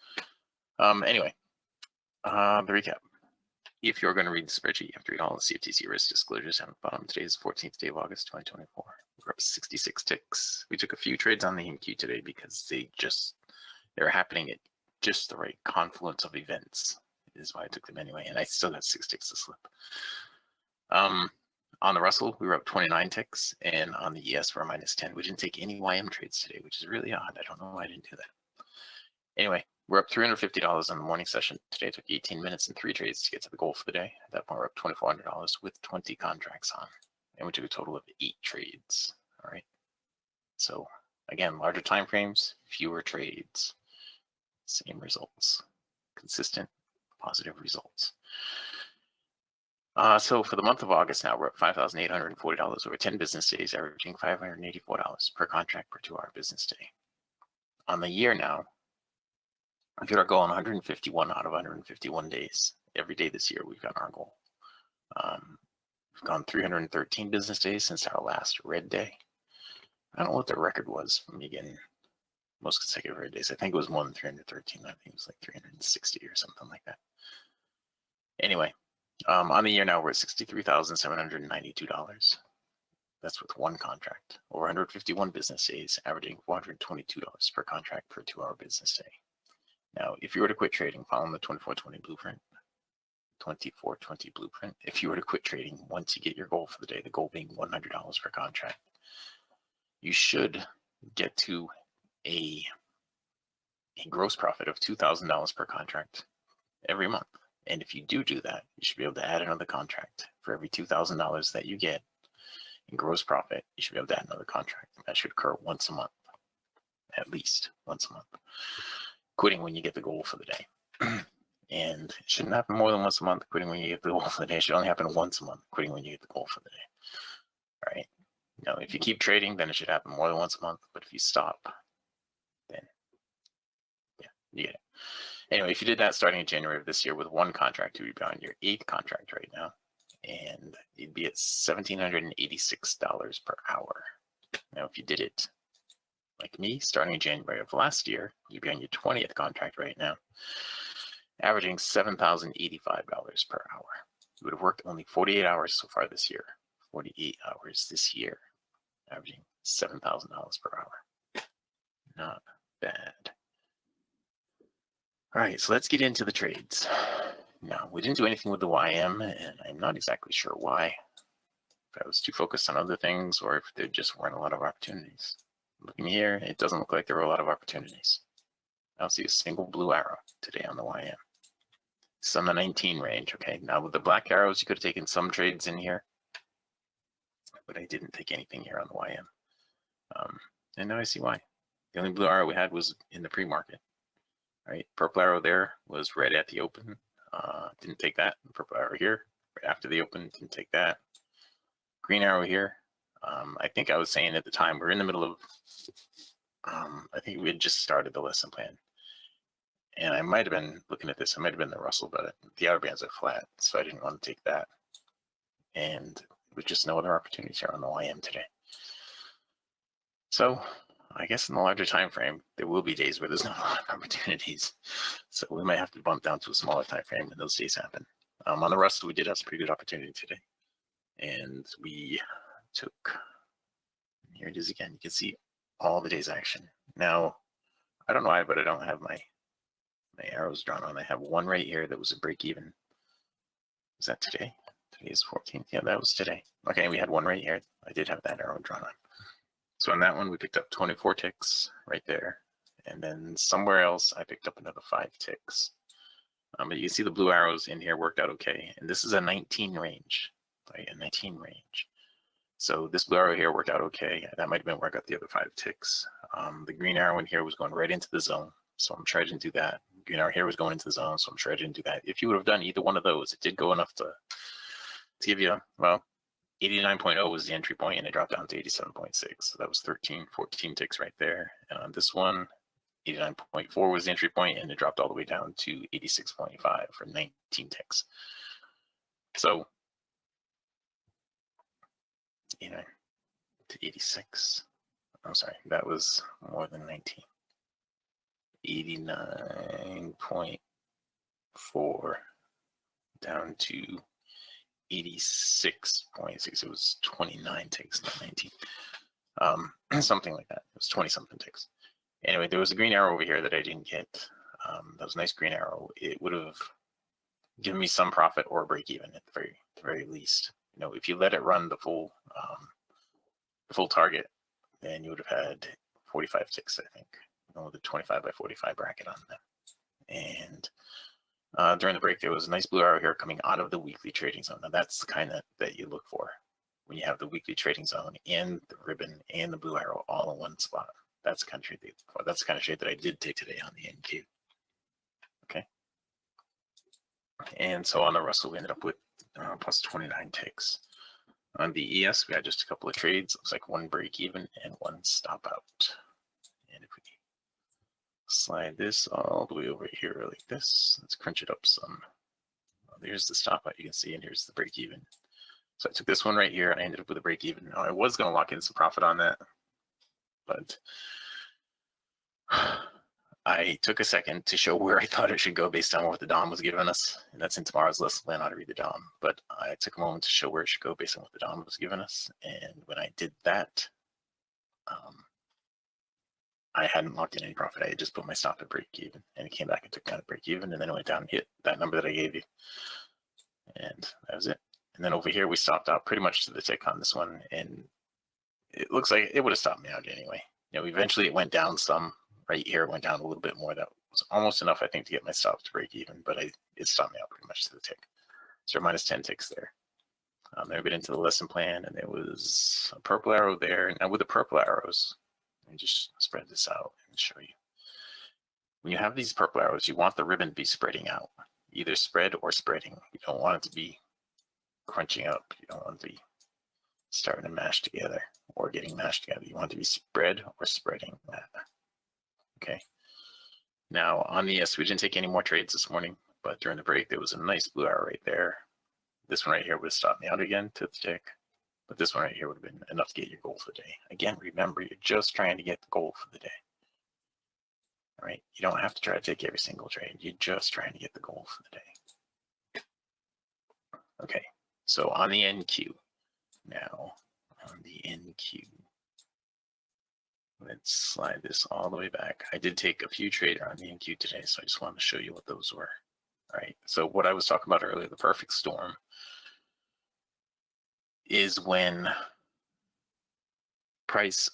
Anyway, the recap. If you're going to read the spreadsheet, you have to read all the CFTC risk disclosures down at the bottom. Today is the 14th day of August, 2024. We're up 66 ticks. We took a few trades on the MQ today because they're happening at just the right confluence of events, is why I took them anyway. And I still got 6 ticks to slip. On the Russell, we were up 29 ticks, and on the ES, we're -10. We didn't take any YM trades today, which is really odd. I don't know why I didn't do that. Anyway, We're up $350 on the morning session. Today took 18 minutes and 3 trades to get to the goal for the day. At that point, we're up $2,400 with 20 contracts on. And we took a total of 8 trades. All right. So again, larger time frames, fewer trades, same results, consistent, positive results. So for the month of August now, we're at $5,840 over 10 business days, averaging $584 per contract per 2-hour business day. On the year now, we've hit our goal on 151 out of 151 days. Every day this year, we've got our goal. We've gone 313 business days since our last red day. I don't know what the record was from me getting most consecutive red days. I think it was more than 313. I think it was like 360 or something like that. Anyway, on the year now, we're at $63,792. That's with one contract. Over 151 business days, averaging $422 per contract per 2-hour business day. Now, if you were to quit trading following the 2420 blueprint, if you were to quit trading once you get your goal for the day, the goal being $100 per contract, you should get to a gross profit of $2,000 per contract every month. And if you do that, you should be able to add another contract. For every $2,000 that you get in gross profit, you should be able to add another contract. That should occur once a month, at least once a month. Quitting when you get the goal for the day. And it shouldn't happen more than once a month. Quitting when you get the goal for the day. It should only happen once a month. Quitting when you get the goal for the day. All right. Now, if you keep trading, then it should happen more than once a month. But if you stop, then yeah, you get it. Anyway, if you did that starting in January of this year with one contract, you'd be on your 8th contract right now, and you'd be at $1,786 per hour. Now, if you did it like me, starting in January of last year, you'd be on your 20th contract right now, averaging $7,085 per hour. You would have worked only 48 hours so far this year. 48 hours this year, averaging $7,000 per hour. Not bad. All right, so let's get into the trades. Now, we didn't do anything with the YM, and I'm not exactly sure why. If I was too focused on other things, or if there just weren't a lot of opportunities. Looking here, it doesn't look like there were a lot of opportunities. I don't see a single blue arrow today on the YM. It's on the 19 range, okay? Now, with the black arrows, you could have taken some trades in here, but I didn't take anything here on the YM. And now I see why. The only blue arrow we had was in the pre-market. Right, purple arrow there was red at the open. Didn't take that. Purple arrow here, right after the open, didn't take that. Green arrow here. I think I was saying at the time, we're in the middle of, I think we had just started the lesson plan. And I might have been looking at this, it might have been the Russell, but the outer bands are flat, so I didn't want to take that. And there's just no other opportunities here on the YM today. So I guess in the larger time frame, there will be days where there's not a lot of opportunities. So we might have to bump down to a smaller time frame when those days happen. On the Russell, we did have some pretty good opportunity today. And we took, here it is again, you can see all the days action. Now, I don't know why, but I don't have my arrows drawn on. I have one right here that was a break even. Was that today? Today is 14th. Yeah, that was today. Okay, we had one right here. I did have that arrow drawn on. So on that one, we picked up 24 ticks right there. And then somewhere else, I picked up another 5 ticks. But you can see the blue arrows in here worked out okay. And this is a 19 range, right? A 19 range. So this blue arrow here worked out okay. That might have been where I got the other 5 ticks. The green arrow in here was going right into the zone. So I'm sure I didn't do that. Green arrow here was going into the zone. So I'm sure I didn't do that. If you would have done either one of those, it did go enough to give you, well, 89.0 was the entry point, and it dropped down to 87.6. So that was 14 ticks right there. And on this one, 89.4 was the entry point, and it dropped all the way down to 86.5 for 19 ticks. So, 89 to 86. I'm sorry, that was more than 19. 89.4 down to 86.6. It was 29 ticks, not 19. Something like that. It was 20 something ticks. Anyway, there was a green arrow over here that I didn't get. That was a nice green arrow. It would have given me some profit or a break even at the very least. You know, if you let it run the full target, then you would have had 45 ticks, I think. You know, with a 25 by 45 bracket on that. And during the break, there was a nice blue arrow here coming out of the weekly trading zone. Now that's the kind that you look for when you have the weekly trading zone and the ribbon and the blue arrow all in one spot. That's the kind of trade that you look for. That's the kind of trade that I did take today on the NQ. Okay. And so on the Russell, we ended up with plus 29 ticks. On the ES, we had just a couple of trades. Looks like one break even and one stop out. And if we slide this all the way over here like this, let's crunch it up some. Well, there's the stop out you can see, and here's the break even. So I took this one right here and I ended up with a break even. Now, I was going to lock in some profit on that, but I took a second to show where I thought it should go based on what the DOM was giving us. And that's in tomorrow's lesson on how to read the DOM. But I took a moment to show where it should go based on what the DOM was giving us. And when I did that, I hadn't locked in any profit. I had just put my stop at break even. And it came back and took down at break even. And then it went down and hit that number that I gave you. And that was it. And then over here, we stopped out pretty much to the tick on this one. And it looks like it would have stopped me out anyway. You know, eventually it went down some. Right here, it went down a little bit more. That was almost enough, I think, to get my stop to break even, but it stopped me out pretty much to the tick. So minus 10 ticks there. Then we get into the lesson plan, and there was a purple arrow there. Now with the purple arrows, let me just spread this out and show you. When you have these purple arrows, you want the ribbon to be spreading out, either spread or spreading. You don't want it to be crunching up. You don't want it to be starting to mash together or getting mashed together. You want it to be spread or spreading that. Okay. Now on the ES, we didn't take any more trades this morning, but during the break, there was a nice blue arrow right there. This one right here would have stopped me out again to the tick, but this one right here would have been enough to get your goal for the day. Again, remember, you're just trying to get the goal for the day. All right. You don't have to try to take every single trade. You're just trying to get the goal for the day. Okay. So on the NQ now, on the NQ. Let's slide this all the way back. I did take a few trades on the NQ today, so I just wanted to show you what those were. All right, so what I was talking about earlier, the perfect storm, is when price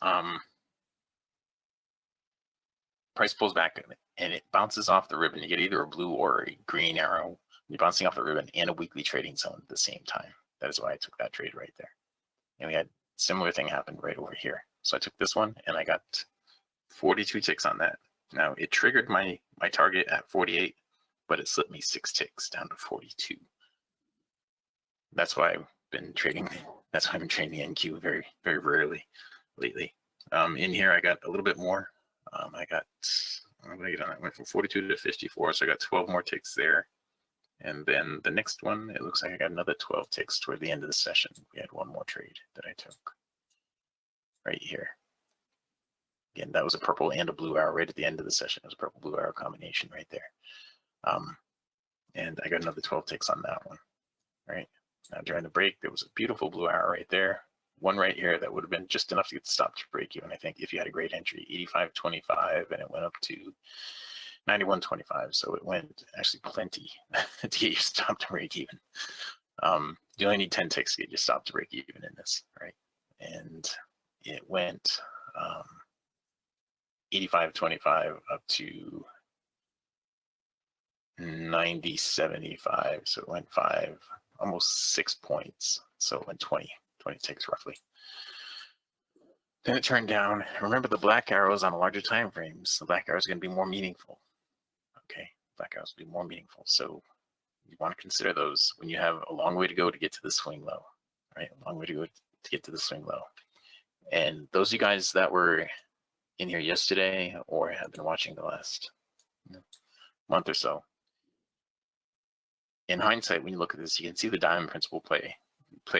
pulls back and it bounces off the ribbon. You get either a blue or a green arrow. You're bouncing off the ribbon and a weekly trading zone at the same time. That is why I took that trade right there. And we had a similar thing happen right over here. So I took this one and I got 42 ticks on that. Now it triggered my target at 48, but it slipped me 6 ticks down to 42. That's why I've been trading. That's why I've been trading the NQ very, very rarely lately. In here I got a little bit more. I went from 42 to 54, so I got 12 more ticks there. And then the next one, it looks like I got another 12 ticks toward the end of the session. We had one more trade that I took right here. Again, that was a purple and a blue arrow right at the end of the session. It was a purple blue arrow combination right there. And I got another 12 ticks on that one. Right now during the break, there was a beautiful blue arrow right there. One right here that would have been just enough to get the stop to break even, I think, if you had a great entry, 85.25, and it went up to 91.25. So it went actually plenty to get your stop to break even. You only need 10 ticks to get your stop to break even in this, right? And it went 85.25 up to 90.75. So it went almost 6 points. So it went 20 ticks roughly. Then it turned down. Remember, the black arrows on larger time frames. The black arrow is going to be more meaningful. Okay, black arrows will be more meaningful. So you want to consider those when you have a long way to go to get to the swing low. Right, a long way to go to get to the swing low. And those of you guys that were in here yesterday or have been watching the last month or so, in hindsight, when you look at this, you can see the diamond principle play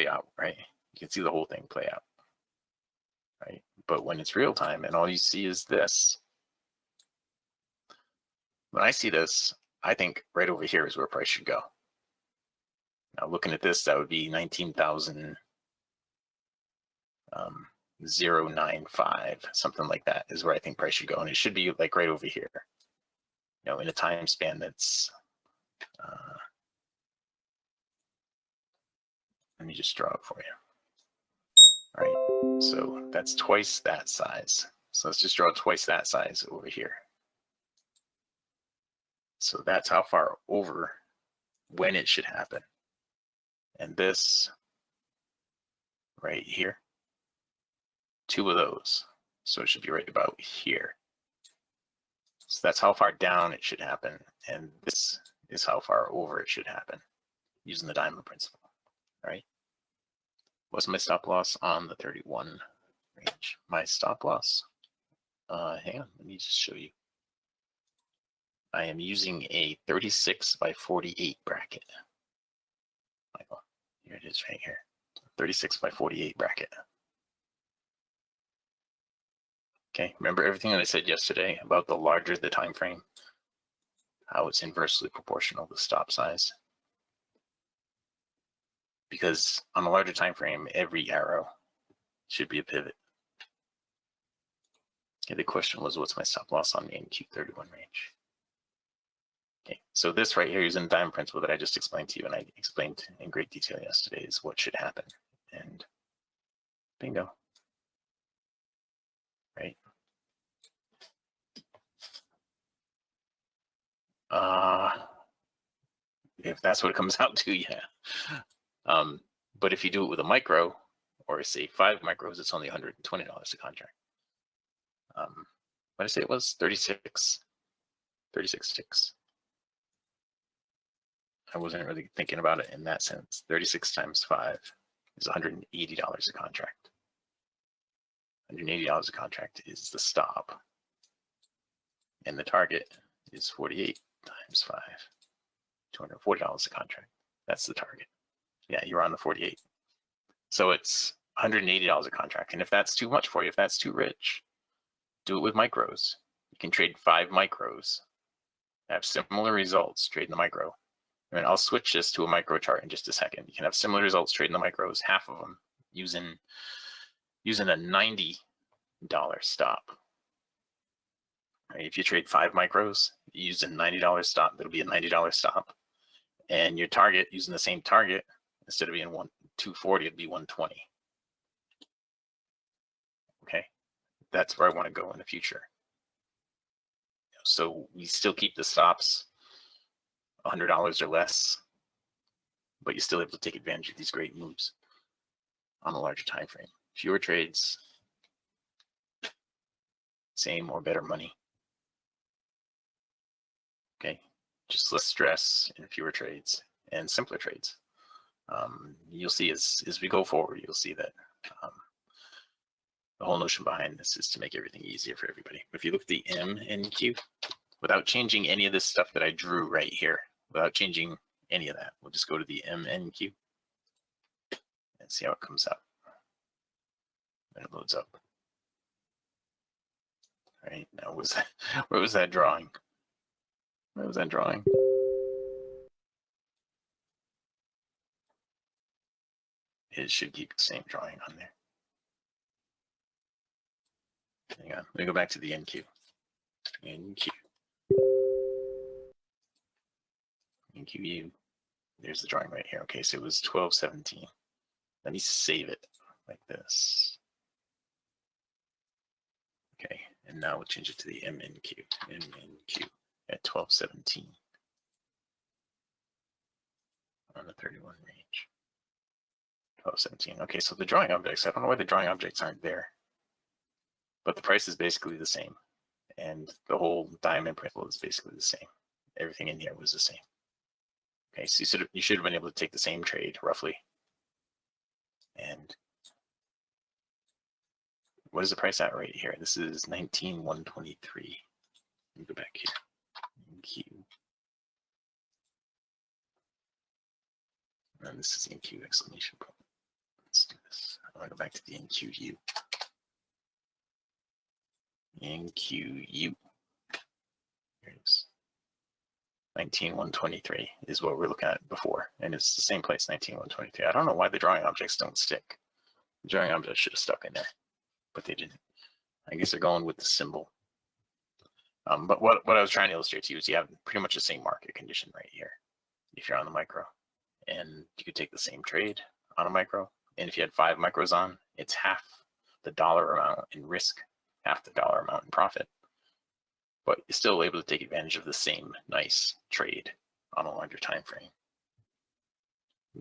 out, right? You can see the whole thing play out, right? But when it's real time and all you see is this, when I see this, I think right over here is where price should go. Now looking at this, that would be 19,095, something like that is where I think price should go. And it should be like right over here, in a time span that's, let me just draw it for you. All right, so that's twice that size. So let's just draw twice that size over here. So that's how far over when it should happen. And this right here, 2 of those. So it should be right about here. So that's how far down it should happen. And this is how far over it should happen using the diamond principle, right? What's my stop loss on the 31 range? My stop loss, hang on, let me just show you. I am using a 36 by 48 bracket. Michael, here it is right here. 36 by 48 bracket. Okay, remember everything that I said yesterday about the larger the time frame, how it's inversely proportional to stop size? Because on a larger time frame, every arrow should be a pivot. Okay, the question was, what's my stop loss on the NQ31 range? Okay, so this right here using the diamond principle that I just explained to you, and I explained in great detail yesterday, is what should happen. And bingo, right? If that's what it comes out to, yeah. But if you do it with a micro, or say 5 micros, it's only $120 a contract. What did I say it was? 36 ticks. I wasn't really thinking about it in that sense. 36 times 5 is $180 a contract. $180 a contract is the stop. And the target is 48 times 5, $240 a contract. That's the target. Yeah, you're on the 48. So it's $180 a contract. And if that's too much for you, if that's too rich, do it with micros. You can trade 5 micros, have similar results, trade in the micro. And I'll switch this to a micro chart in just a second. You can have similar results, trade in the micros, half of them using a $90 stop. Right? If you trade 5 micros, use a $90 stop, that'll be a $90 stop. And your target, using the same target, instead of being 240, it'd be 120. Okay, that's where I want to go in the future. So we still keep the stops $100 or less, but you're still able to take advantage of these great moves on a larger time frame. Fewer trades, same or better money. Okay, just less stress and fewer trades and simpler trades. You'll see as we go forward, you'll see that the whole notion behind this is to make everything easier for everybody. If you look at the M and Q, without changing any of this stuff that I drew right here, without changing any of that, we'll just go to the M and Q and see how it comes up. And it loads up. All right, now where was that drawing? Where was that drawing? It should keep the same drawing on there. Hang on, let me go back to the NQ. NQ. NQU. There's the drawing right here. Okay, so it was 1217. Let me save it like this. Okay, and now we'll change it to the MNQ. MNQ at 1217 on the 31 range. 1217. Okay, so the drawing objects, I don't know why the drawing objects aren't there, but the price is basically the same. And the whole diamond principle is basically the same. Everything in here was the same. Okay, so you should have been able to take the same trade roughly. And what is the price at right here? This is 19,123. Let me go back here. NQ. And this is NQ exclamation point. Let's do this. I want to go back to the NQU. NQU. Here it is. 19,123 is what we're looking at before, and it's the same place, 19,123. I don't know why the drawing objects don't stick. The drawing objects should have stuck in there, but they didn't. I guess they're going with the symbol. But what I was trying to illustrate to you is you have pretty much the same market condition right here if you're on the micro, and you could take the same trade on a micro, and if you had 5 micros on, it's half the dollar amount in risk, half the dollar amount in profit. but you're still able to take advantage of the same nice trade on a larger time frame.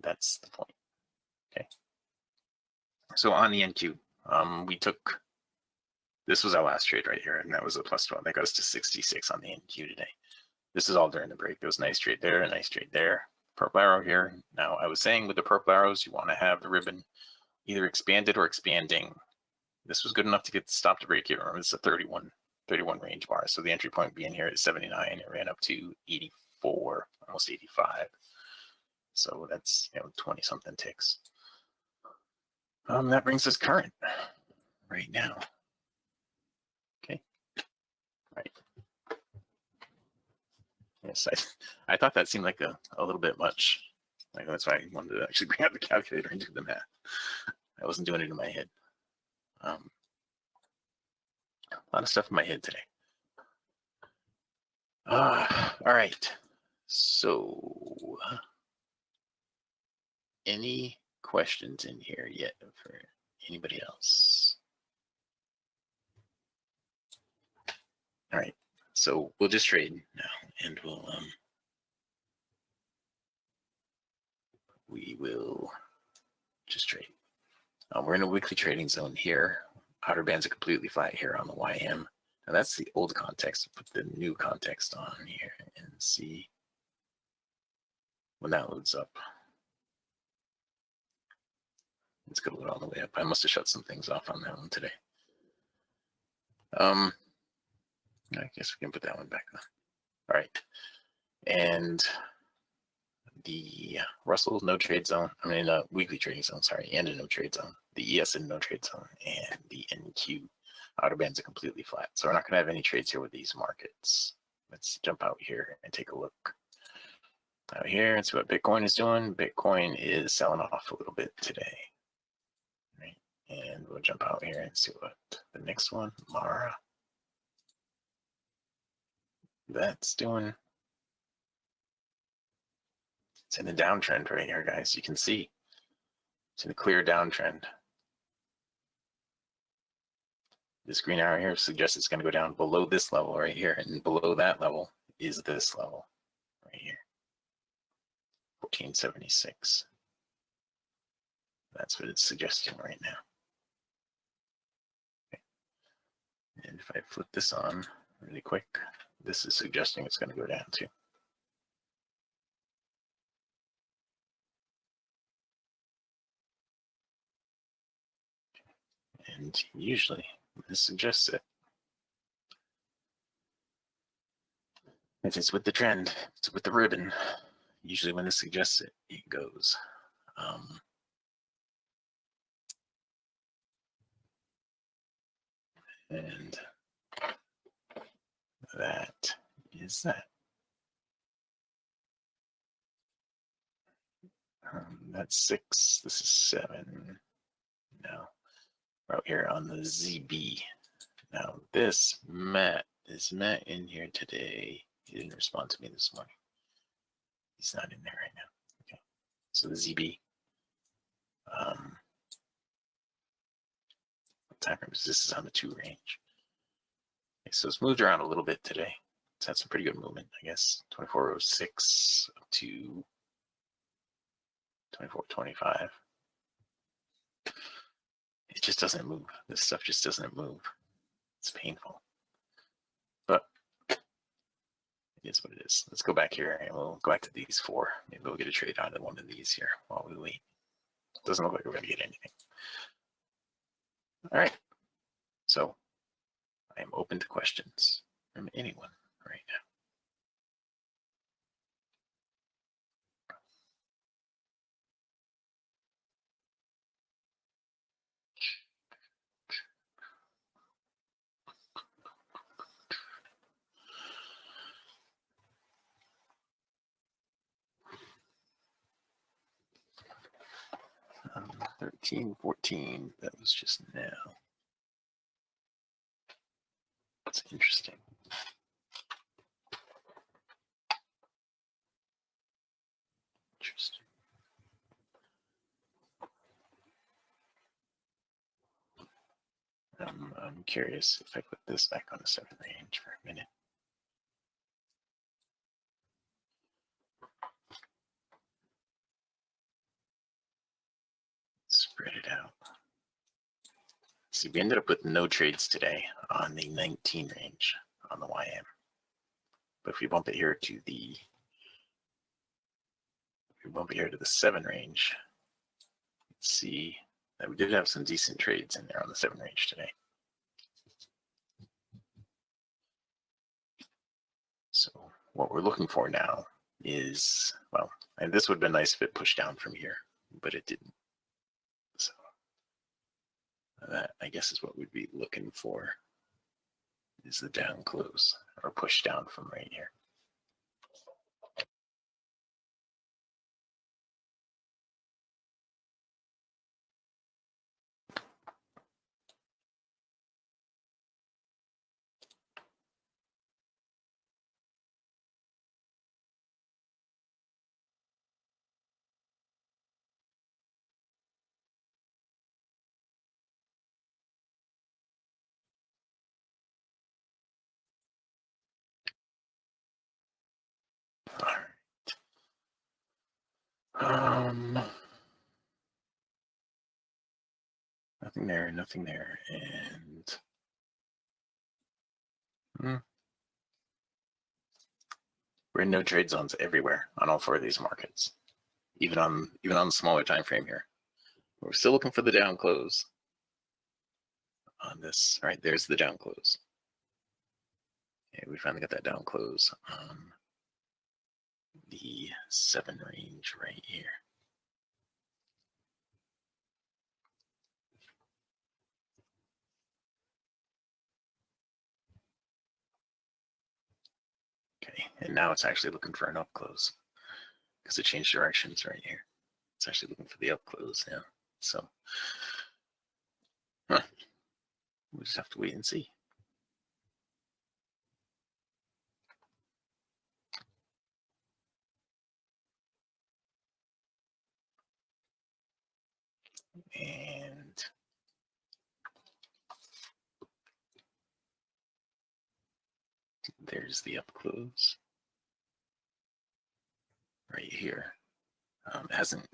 That's the point. Okay. So on the NQ, we took, this was our last trade right here, and that was a plus 12. That got us to 66 on the NQ today. This is all during the break. There was a nice trade there, a nice trade there. Purple arrow here. Now, I was saying with the purple arrows, you want to have the ribbon either expanded or expanding. This was good enough to get the stop to break here. Remember, it's a 31 range bar. So the entry point being here is 79. It ran up to 84, almost 85. So that's 20 something ticks. That brings us current right now. Okay. Right. Yes, I thought that seemed like a little bit much. Like, that's why I wanted to actually bring out the calculator and do the math. I wasn't doing it in my head. A lot of stuff in my head today. All right. So, any questions in here yet for anybody else? All right. So we'll just trade now, and we will just trade. We're in a weekly trading zone here. Outer bands are completely flat here on the YM. Now that's the old context. Put the new context on here and see when that loads up. It's gonna load all the way up. I must have shut some things off on that one today. I guess we can put that one back on. All right. And the Russell no trade zone, weekly trading zone, sorry, and a no trade zone. The ES and no trade zone, and the NQ outer bands are completely flat. So we're not going to have any trades here with these markets. Let's jump out here and take a look out here and see what Bitcoin is doing. Bitcoin is selling off a little bit today. Right. And we'll jump out here and see what the next one, Mara, that's doing. It's in a downtrend right here, guys. You can see it's in a clear downtrend. This green arrow here suggests it's going to go down below this level right here, and below that level is this level right here, 1476. That's what it's suggesting right now. Okay. And if I flip this on really quick, this is suggesting it's going to go down too. And usually this suggests it. If it's with the trend, if it's with the ribbon, usually when this suggests it, it goes. And that is that. That's 6. This is 7. Now, we're out here on the ZB. Now, this Matt, is Matt in here today? He didn't respond to me this morning. He's not in there right now. Okay. So the ZB. What time frame is this? Is on the 2 range. Okay, so it's moved around a little bit today. It's had some pretty good movement, I guess. 2406 up to 2425. It just doesn't move. This stuff just doesn't move. It's painful. But it is what it is. Let's go back here and we'll go back to these 4. Maybe we'll get a trade out of one of these here while we wait. Doesn't look like we're going to get anything. All right. So I am open to questions from anyone right now. Um, 13, 14, that was just now. That's interesting. Interesting. I'm curious if I put this back on the 7 range for a minute. see, we ended up with no trades today on the 19 range on the YM. But if we bump it here to the 7 range, let's see that we did have some decent trades in there on the 7 range today. So what we're looking for now is, well, and this would have been nice if it pushed down from here, but it didn't. So that, I guess, is what we'd be looking for, is the down close or push down from right here. Nothing there, nothing there, and we're in no trade zones everywhere on all 4 of these markets, even on the smaller time frame here. We're still looking for the down close on this. Right, there's the down close. Okay, we finally got that down close on the 7 range right here. Okay, and now it's actually looking for an up close because it changed directions right here. It's actually looking for the up close now. So we'll just have to wait and see. And there's the up close right here. It hasn't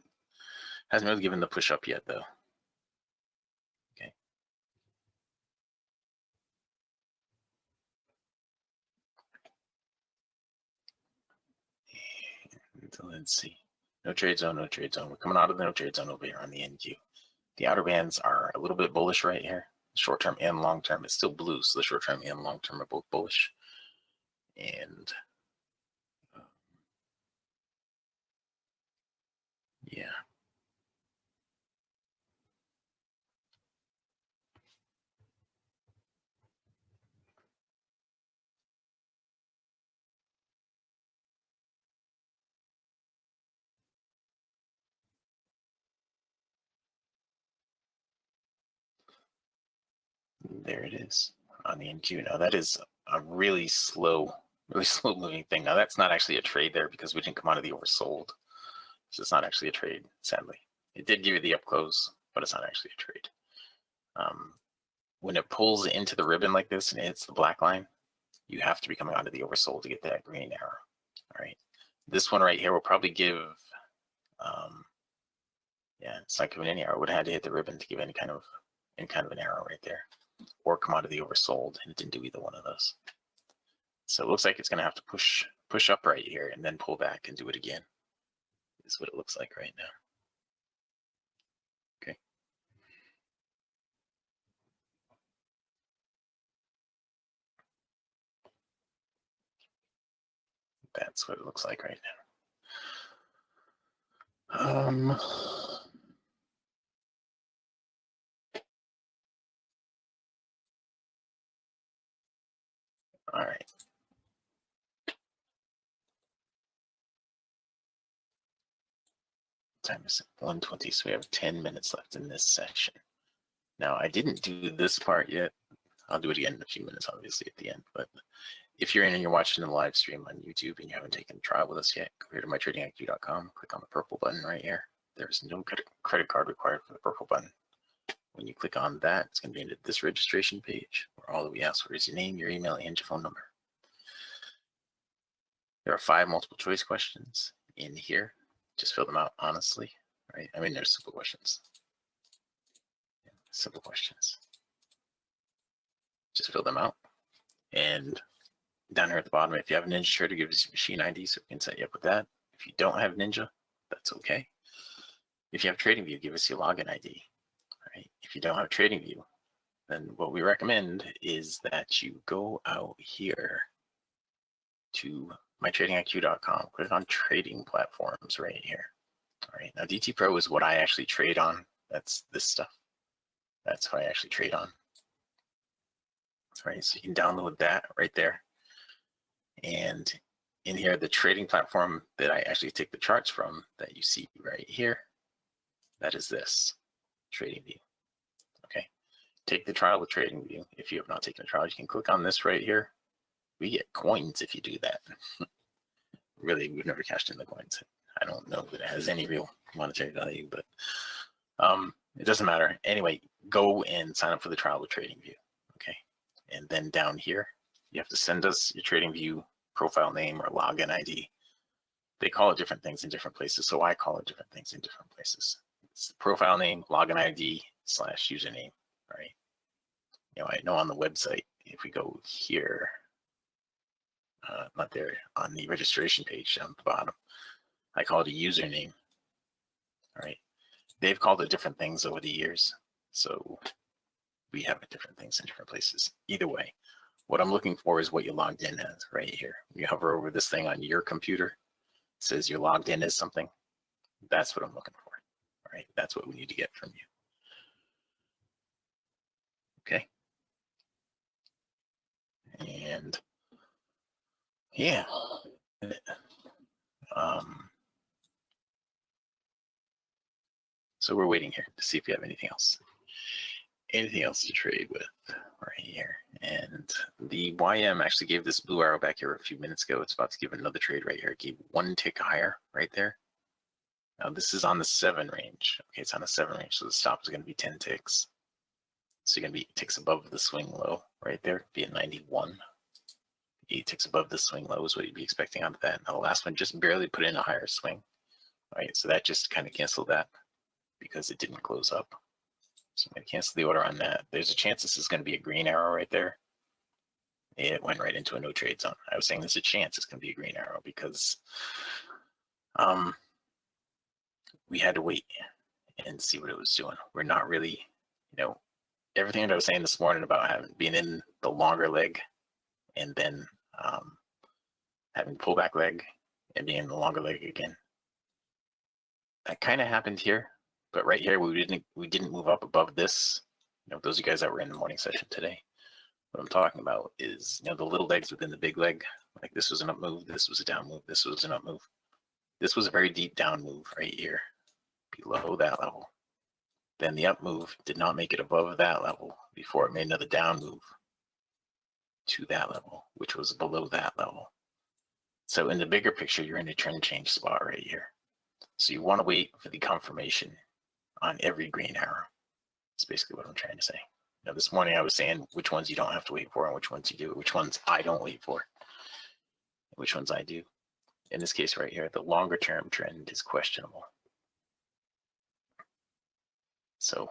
really given the push up yet though. Okay. And let's see. No trade zone, no trade zone. We're coming out of the no trade zone over here on the NQ. The outer bands are a little bit bullish right here. Short term and long term. It's still blue, so the short term and long term are both bullish. And yeah. There it is on the NQ. Now that is a really slow moving thing. Now that's not actually a trade there because we didn't come out of the oversold. So it's not actually a trade, sadly. It did give you the up close, but it's not actually a trade. When it pulls into the ribbon like this and it hits the black line, you have to be coming onto the oversold to get that green arrow. All right. This one right here will probably give, yeah, it's not giving any arrow. It would have had to hit the ribbon to give any kind of an arrow right there, or come out of the oversold, and it didn't do either one of those. So it looks like it's going to have to push up right here and then pull back and do it again. Is what it looks like right now. Okay. That's what it looks like right now. All right. Time is 1:20, so we have 10 minutes left in this section. Now, I didn't do this part yet. I'll do it again in a few minutes, obviously, at the end. But if you're in and you're watching the live stream on YouTube and you haven't taken a trial with us yet, go here to mytradingIQ.com, click on the purple button right here. There's no credit card required for the purple button. When you click on that, it's going to be into this registration page where all that we ask for is your name, your email, and your phone number. There are 5 multiple choice questions in here. Just fill them out honestly, right? I mean, there's simple questions. Simple questions. just fill them out. And down here at the bottom, if you have a Ninja Trader, give us your machine ID so we can set you up with that. If you don't have Ninja, that's okay. If you have TradingView, give us your login ID. All right. If you don't have TradingView, then what we recommend is that you go out here to mytradingiq.com, click on trading platforms right here. All right, now DT Pro is what I actually trade on. That's this stuff. That's what I actually trade on. All right, so you can download that right there. And in here, the trading platform that I actually take the charts from that you see right here, that is this, TradingView. Okay, take the trial with TradingView. If you have not taken a trial, you can click on this right here. We get coins if you do that. Really, we've never cashed in the coins. I don't know that it has any real monetary value, but it doesn't matter. Anyway, go and sign up for the trial with TradingView. Okay, and then down here, you have to send us your TradingView profile name or login ID. They call it different things in different places, so I call it different things in different places. It's the profile name, login ID / username, right? You know, I know on the website, if we go here, not there, on the registration page down at the bottom, I call it a username. All right. They've called it different things over the years, so we have different things in different places. Either way, what I'm looking for is what you logged in as right here. You hover over this thing on your computer, it says you're logged in as something. That's what I'm looking for. All right. That's what we need to get from you. Okay. And yeah. So we're waiting here to see if we have anything else. Anything else to trade with right here. And the YM actually gave this blue arrow back here a few minutes ago. It's about to give another trade right here. It gave one tick higher right there. Now this is on the 7 range. Okay, it's on the 7 range, so the stop is going to be 10 ticks. So you're going to be ticks above the swing low right there, be at 91. 8 ticks above the swing low is what you'd be expecting out of that. Now the last one just barely put in a higher swing. All right, so that just kind of canceled that because it didn't close up. So I'm going to cancel the order on that. There's a chance this is going to be a green arrow right there. It went right into a no trade zone. I was saying there's a chance it's going to be a green arrow because we had to wait and see what it was doing. We're not really, you know, everything that I was saying this morning about being in the longer leg and then having pullback leg and being in the longer leg again. That kind of happened here. But right here, we didn't move up above this. You know, those of you guys that were in the morning session today, what I'm talking about is, you know, the little legs within the big leg. Like this was an up move, this was a down move, this was an up move. This was a very deep down move right here, below that level. Then the up move did not make it above that level before it made another down move to that level, which was below that level. So in the bigger picture, you're in a trend change spot right here. So you want to wait for the confirmation on every green arrow. That's basically what I'm trying to say. Now, this morning I was saying which ones you don't have to wait for and which ones you do, which ones I don't wait for, which ones I do. In this case right here, the longer term trend is questionable. So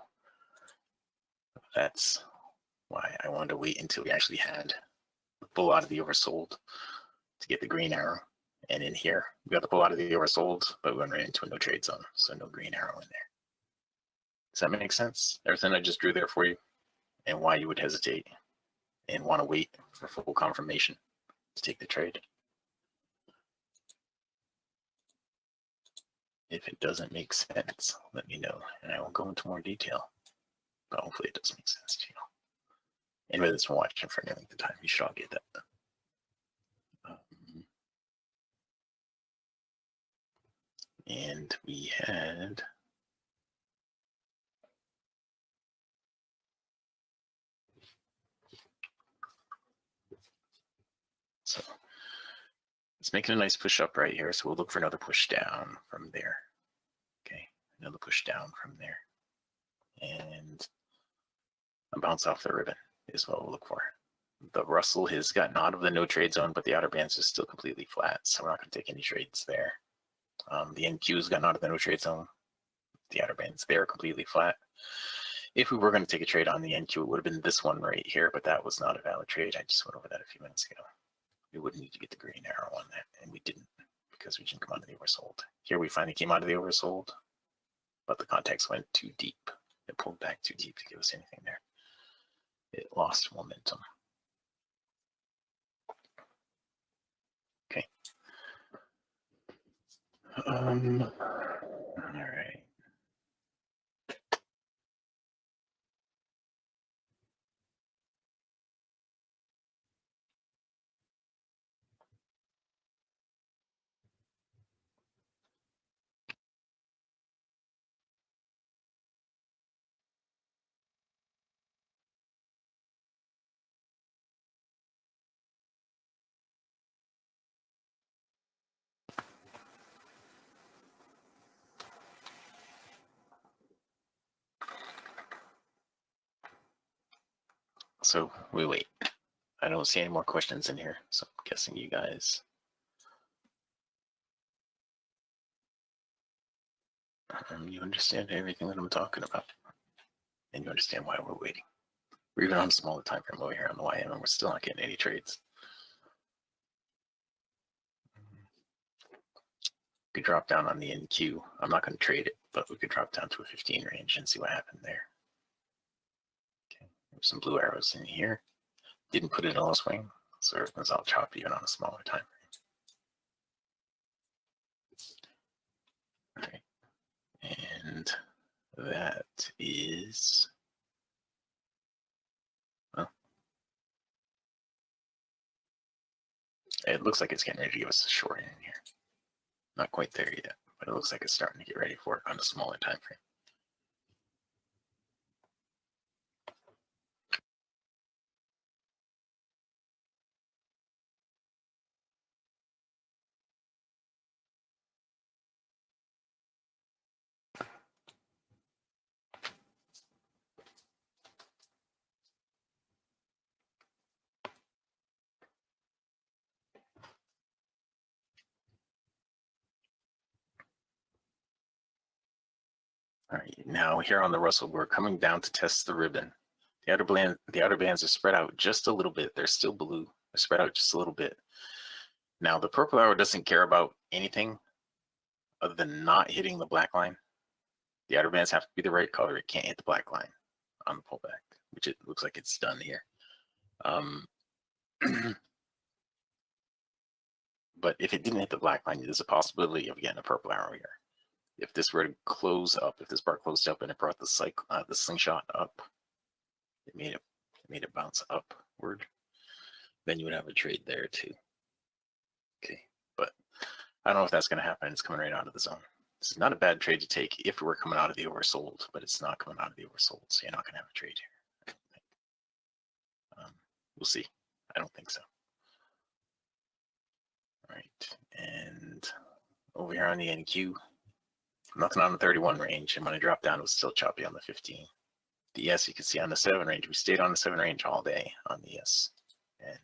that's why I wanted to wait until we actually had the bull out of the oversold to get the green arrow. And in here, we got the bull out of the oversold, but we went right into a no trade zone, so no green arrow in there. Does that make sense? Everything I just drew there for you, and why you would hesitate and want to wait for full confirmation to take the trade. If it doesn't make sense, let me know, and I will go into more detail. But hopefully it does make sense to you. Anybody that's been watching for any length of time, you should all get that. And we had so it's making a nice push up right here. So we'll look for another push down from there. Okay, another push down from there. And a bounce off the ribbon is what we'll look for. The Russell has gotten out of the no trade zone, but the outer bands is still completely flat. So we're not going to take any trades there. The NQ has gotten out of the no trade zone. The outer bands there are completely flat. if we were going to take a trade on the NQ, it would have been this one right here, but that was not a valid trade. I just went over that a few minutes ago. We would need to get the green arrow on that, and we didn't because we didn't come out of the oversold. Here we finally came out of the oversold, but the context went too deep. It pulled back too deep to give us anything there. It lost momentum. Okay. All right. So we wait. I don't see any more questions in here, so I'm guessing you guys you understand everything that I'm talking about, and you understand why we're waiting. We're even on a smaller time frame over here on the YM, and we're still not getting any trades. We could drop down on the NQ. I'm not going to trade it, but we could drop down to a 15 range and see what happened there. Okay, there's some blue arrows in here. Didn't put it in a swing, so it was all choppy even on a smaller time frame. All right, and that is, well, it looks like it's getting ready to give us a short in here. Not quite there yet, but it looks like it's starting to get ready for it on a smaller time frame. All right, now here on the Russell, we're coming down to test the ribbon. The outer bands are spread out just a little bit. They're still blue. They're spread out just a little bit. Now the purple arrow doesn't care about anything other than not hitting the black line. The outer bands have to be the right color. It can't hit the black line on the pullback, which it looks like it's done here. But if it didn't hit the black line, there's a possibility of getting a purple arrow here. If this were to close up, if this bar closed up and it brought the slingshot up, it made it bounce upward, then you would have a trade there too. Okay, but I don't know if that's going to happen. It's coming right out of the zone. This is not a bad trade to take if we're coming out of the oversold, but it's not coming out of the oversold, so you're not going to have a trade here. We'll see. I don't think so. All right, and over here on the NQ, nothing on the 31 range. I'm going to drop down. It was still choppy on the 15. The S, you can see on the 7 range. We stayed on the 7 range all day on the S, and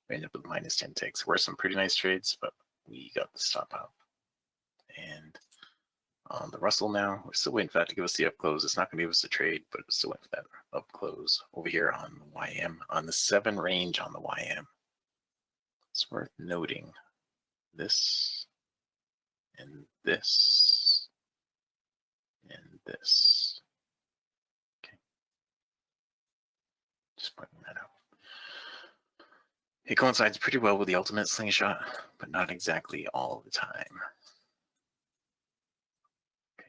we ended up with minus 10 ticks. Were some pretty nice trades, but we got the stop out. And on the Russell now, we're still waiting for that to give us the up close. It's not going to give us a trade, but we're still waiting for that up close. Over here on the YM, on the 7 range on the YM, it's worth noting this and this and this. Okay, just pointing that out. It coincides pretty well with the ultimate slingshot, but not exactly all the time. Okay.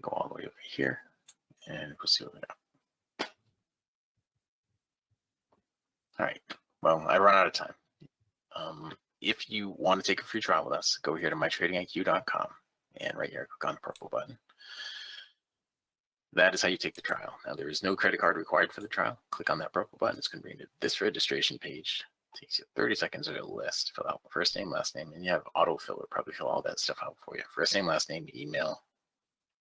Go all the way over here, and we'll see what we got. All right. Well, I run out of time. If you want to take a free trial with us, go here to mytradingiq.com, and right here, click on the purple button. That is how you take the trial. Now, there is no credit card required for the trial. Click on that purple button. It's going to bring you to this registration page. It takes you 30 seconds or less to fill out first name, last name, and you have autofill. Probably fill all that stuff out for you. First name, last name, email,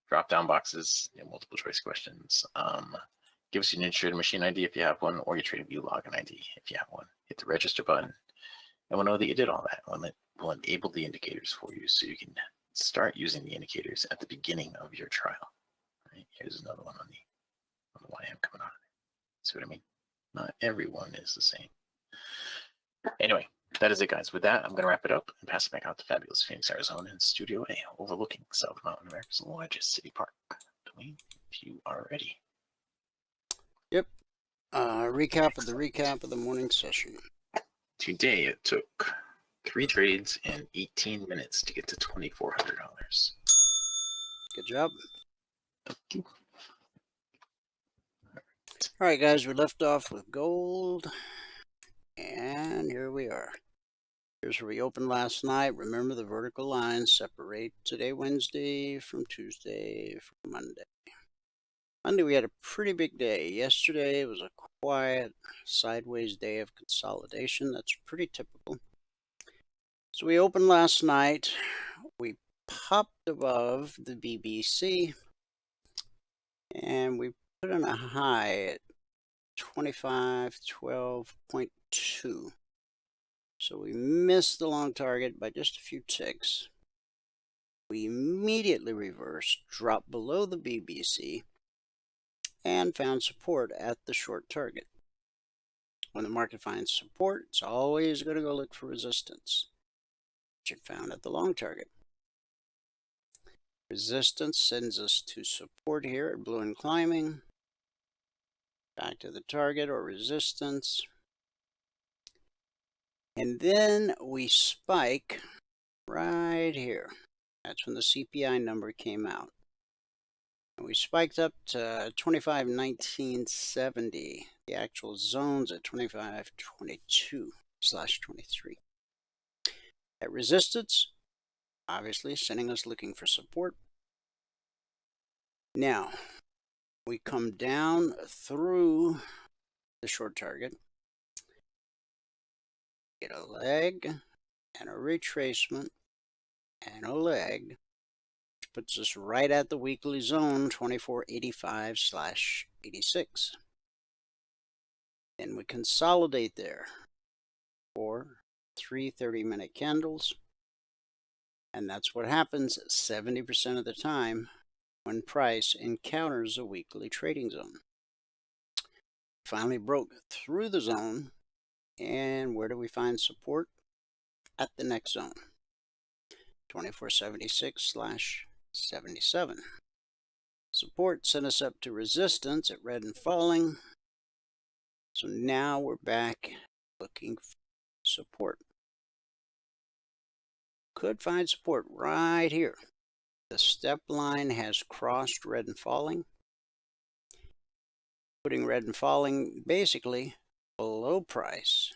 drop-down boxes, multiple choice questions. Give us your insured machine ID if you have one, or your TradingView login ID if you have one. Hit the register button, and we'll know that you did all that. We'll enable the indicators for you so you can start using the indicators at the beginning of your trial. Right? Here's another one on the YM coming on. See what I mean? Not everyone is the same. Anyway, that is it, guys. With that, I'm going to wrap it up and pass it back out to fabulous Phoenix, Arizona in Studio A, overlooking South Mountain, America's largest city park. Dwayne, if you are ready. Yep. Recap of the morning session. Today, it took 3 trades and 18 minutes to get to $2,400. Good job. Thank you. All right, guys, we left off with gold, and here we are. Here's where we opened last night. Remember, the vertical lines separate today, Wednesday, from Tuesday, from Monday. Monday, we had a pretty big day. Yesterday, it was a quiet, sideways day of consolidation. That's pretty typical. So we opened last night. We popped above the BBC, and we put in a high at 2512.2. So we missed the long target by just a few ticks. We immediately reversed, dropped below the BBC, and found support at the short target. When the market finds support, it's always going to go look for resistance, which it found at the long target. Resistance sends us to support here at blue and climbing, back to the target or resistance, and then we spike right here. That's when the CPI number came out. And we spiked up to 2519.70. The actual zone's at 2522/23. At resistance, obviously sending us looking for support. Now, we come down through the short target, get a leg and a retracement and a leg, which puts us right at the weekly zone, 2485/86. Then we consolidate there for 3 30-minute candles, and that's what happens 70% of the time when price encounters a weekly trading zone. Finally broke through the zone, and where do we find support? At the next zone, 2476/77. Support sent us up to resistance at red and falling. So now we're back looking for support. Could find support right here. The step line has crossed red and falling, putting red and falling basically below price,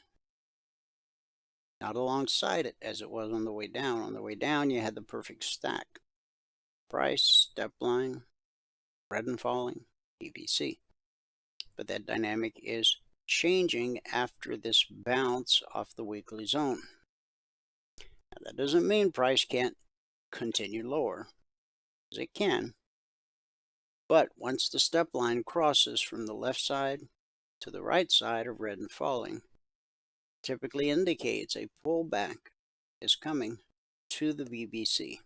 not alongside it as it was on the way down. On the way down, you had the perfect stack. Price, step line, red and falling, BBC. But that dynamic is changing after this bounce off the weekly zone. Now, that doesn't mean price can't continue lower, as it can. But once the step line crosses from the left side to the right side of red and falling, typically indicates a pullback is coming to the BBC.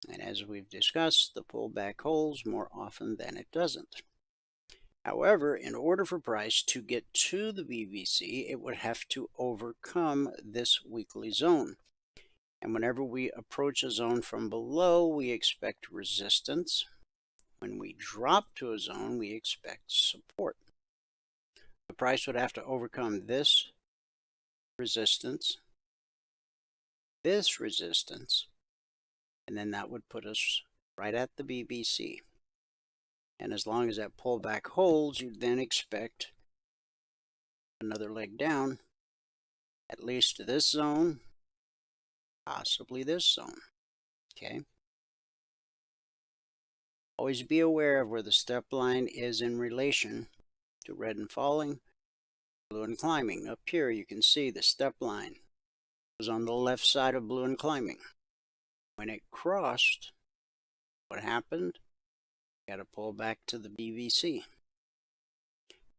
And as we've discussed, the pullback holds more often than it doesn't. However, in order for price to get to the BBC, it would have to overcome this weekly zone. And whenever we approach a zone from below, we expect resistance. When we drop to a zone, we expect support. The price would have to overcome this resistance, and then that would put us right at the BBC. And as long as that pullback holds, you then expect another leg down, at least to this zone, possibly this zone. Okay. Always be aware of where the step line is in relation to red and falling, blue and climbing. Up here, you can see the step line was on the left side of blue and climbing. When it crossed, what happened? Got to pull back to the BBC.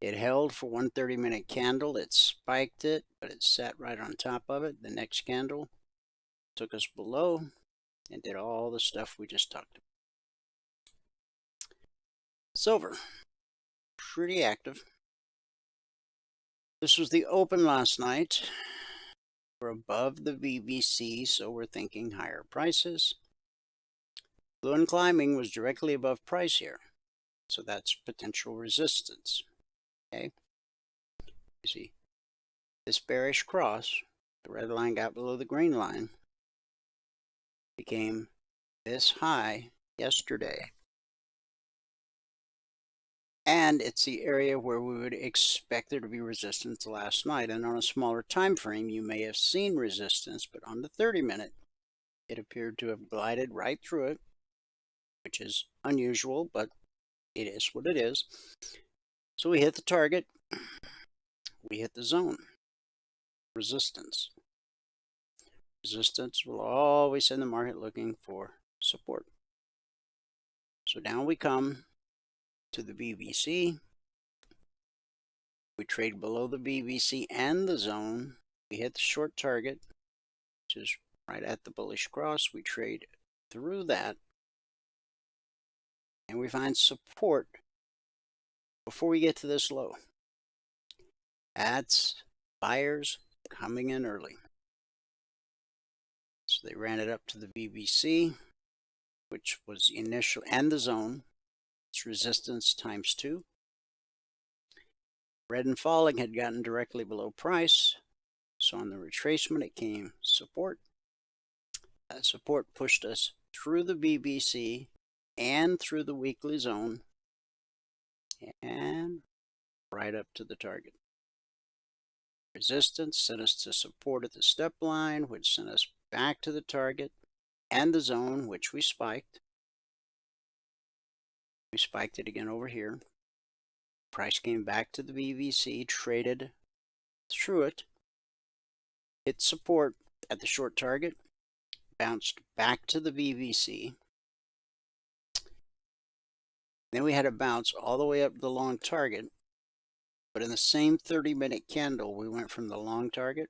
It held for one 30-minute candle. It spiked it, but it sat right on top of it. The next candle took us below, and did all the stuff we just talked about. Silver, pretty active. This was the open last night. We're above the VBC, so we're thinking higher prices. Blue and climbing was directly above price here, so that's potential resistance. Okay, you see this bearish cross, the red line got below the green line, became this high yesterday, and it's the area where we would expect there to be resistance last night. And on a smaller time frame, you may have seen resistance, but on the 30-minute, it appeared to have glided right through it, which is unusual, but it is what it is. So we hit the target, we hit the zone. Resistance. Resistance will always send the market looking for support. So down we come to the BBC. We trade below the BBC and the zone. We hit the short target, which is right at the bullish cross. We trade through that, and we find support before we get to this low. That's buyers coming in early. So they ran it up to the BBC, which was the initial, and the zone. It's resistance times 2. Red and falling had gotten directly below price. So on the retracement, it came support. That support pushed us through the BBC and through the weekly zone and right up to the target. Resistance sent us to support at the step line, which sent us back to the target and the zone, which we spiked. We spiked it again over here. Price came back to the BBC, traded through it, hit support at the short target, bounced back to the BBC. Then we had a bounce all the way up to the long target, but in the same 30-minute candle, we went from the long target.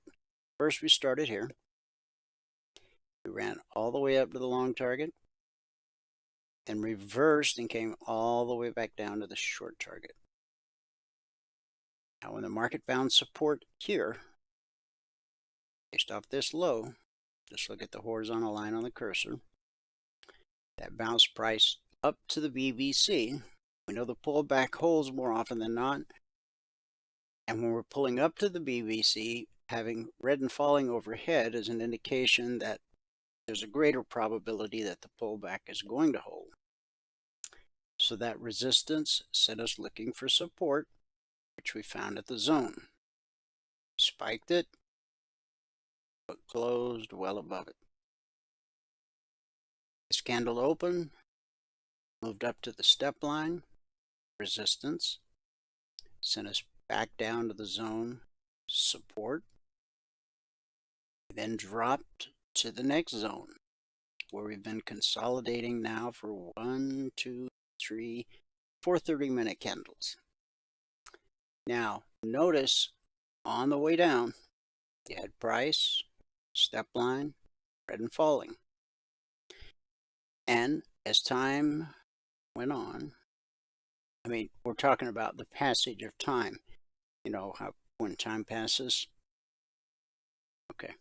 First, we started here. We ran all the way up to the long target, then reversed and came all the way back down to the short target. Now, when the market found support here, based off this low, just look at the horizontal line on the cursor, that bounced price up to the BBC. We know the pullback holds more often than not. And when we're pulling up to the BBC, having red and falling overhead is an indication that there's a greater probability that the pullback is going to hold. So that resistance sent us looking for support, which we found at the zone. Spiked it, but closed well above it. This candle opened, moved up to the step line, resistance, sent us back down to the zone, support, then dropped to the next zone, where we've been consolidating now for 1, 2, 3, 4 30-minute candles. Now, notice on the way down, you had price, step line, red and falling. And as time went on, I mean, we're talking about the passage of time. You know, how when time passes. Okay.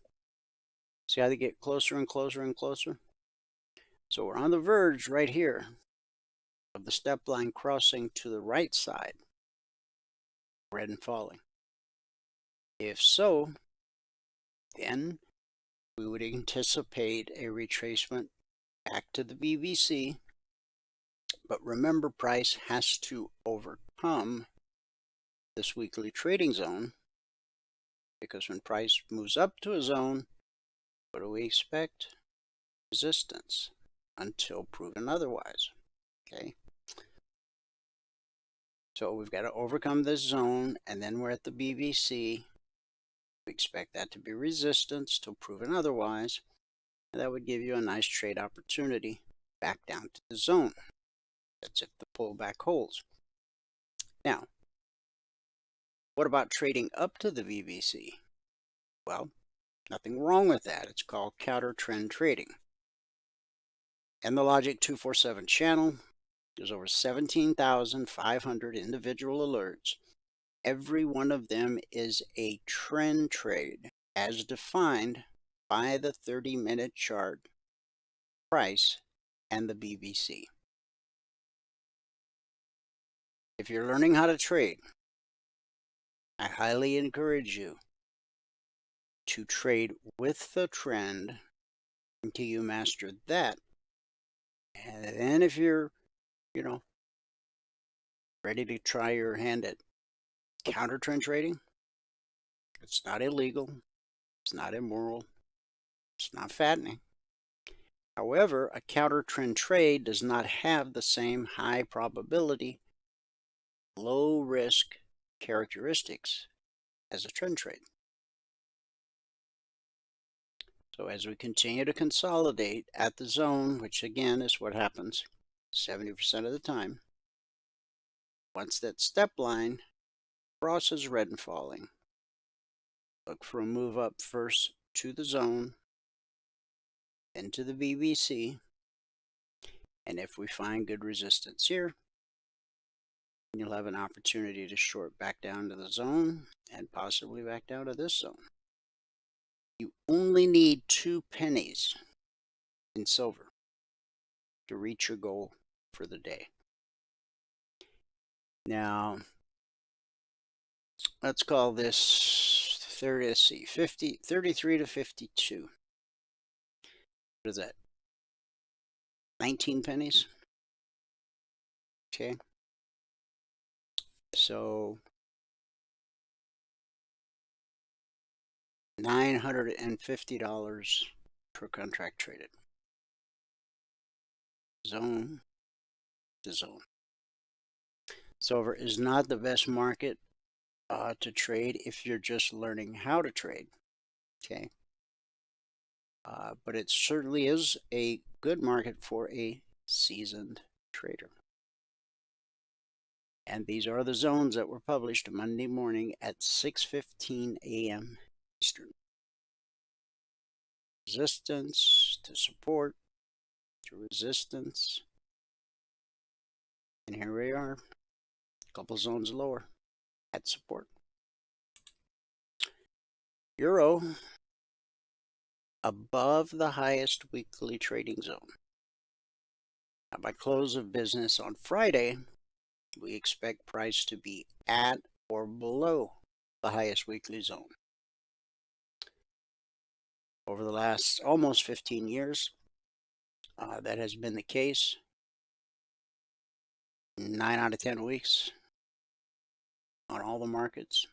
See how they get closer and closer and closer? So we're on the verge right here of the step line crossing to the right side, red and falling. If so, then we would anticipate a retracement back to the BBC. But remember, price has to overcome this weekly trading zone, because when price moves up to a zone, what do we expect? Resistance until proven otherwise. Okay. So we've got to overcome this zone, and then we're at the BBC. We expect that to be resistance till proven otherwise. And that would give you a nice trade opportunity back down to the zone. That's if the pullback holds. Now, what about trading up to the VBC? Well, nothing wrong with that. It's called counter trend trading. and the Logic 247 channel. There's over 17,500 individual alerts. Every one of them is a trend trade as defined by the 30-minute chart, price, and the BBC. If you're learning how to trade, I highly encourage you to trade with the trend until you master that. And then if you're, ready to try your hand at counter trend trading, it's not illegal, it's not immoral, it's not fattening. However, a counter trend trade does not have the same high probability, low risk characteristics as a trend trade. So as we continue to consolidate at the zone, which again is what happens 70% of the time, once that step line crosses red and falling, look for a move up first to the zone, then to the BBC, and if we find good resistance here, you'll have an opportunity to short back down to the zone and possibly back down to this zone. You only need 2 pennies in silver to reach your goal for the day. Now, let's call this 33 to 52. What is that? 19 pennies? Okay. So $950 per contract traded. Zone to zone. Silver is not the best market to trade if you're just learning how to trade. Okay. But it certainly is a good market for a seasoned trader. And these are the zones that were published Monday morning at 6:15 a.m. Eastern. Resistance to support to resistance. And here we are, a couple zones lower at support. Euro above the highest weekly trading zone. Now, by close of business on Friday, we expect price to be at or below the highest weekly zone. Over the last almost 15 years, that has been the case. 9 out of 10 weeks on all the markets,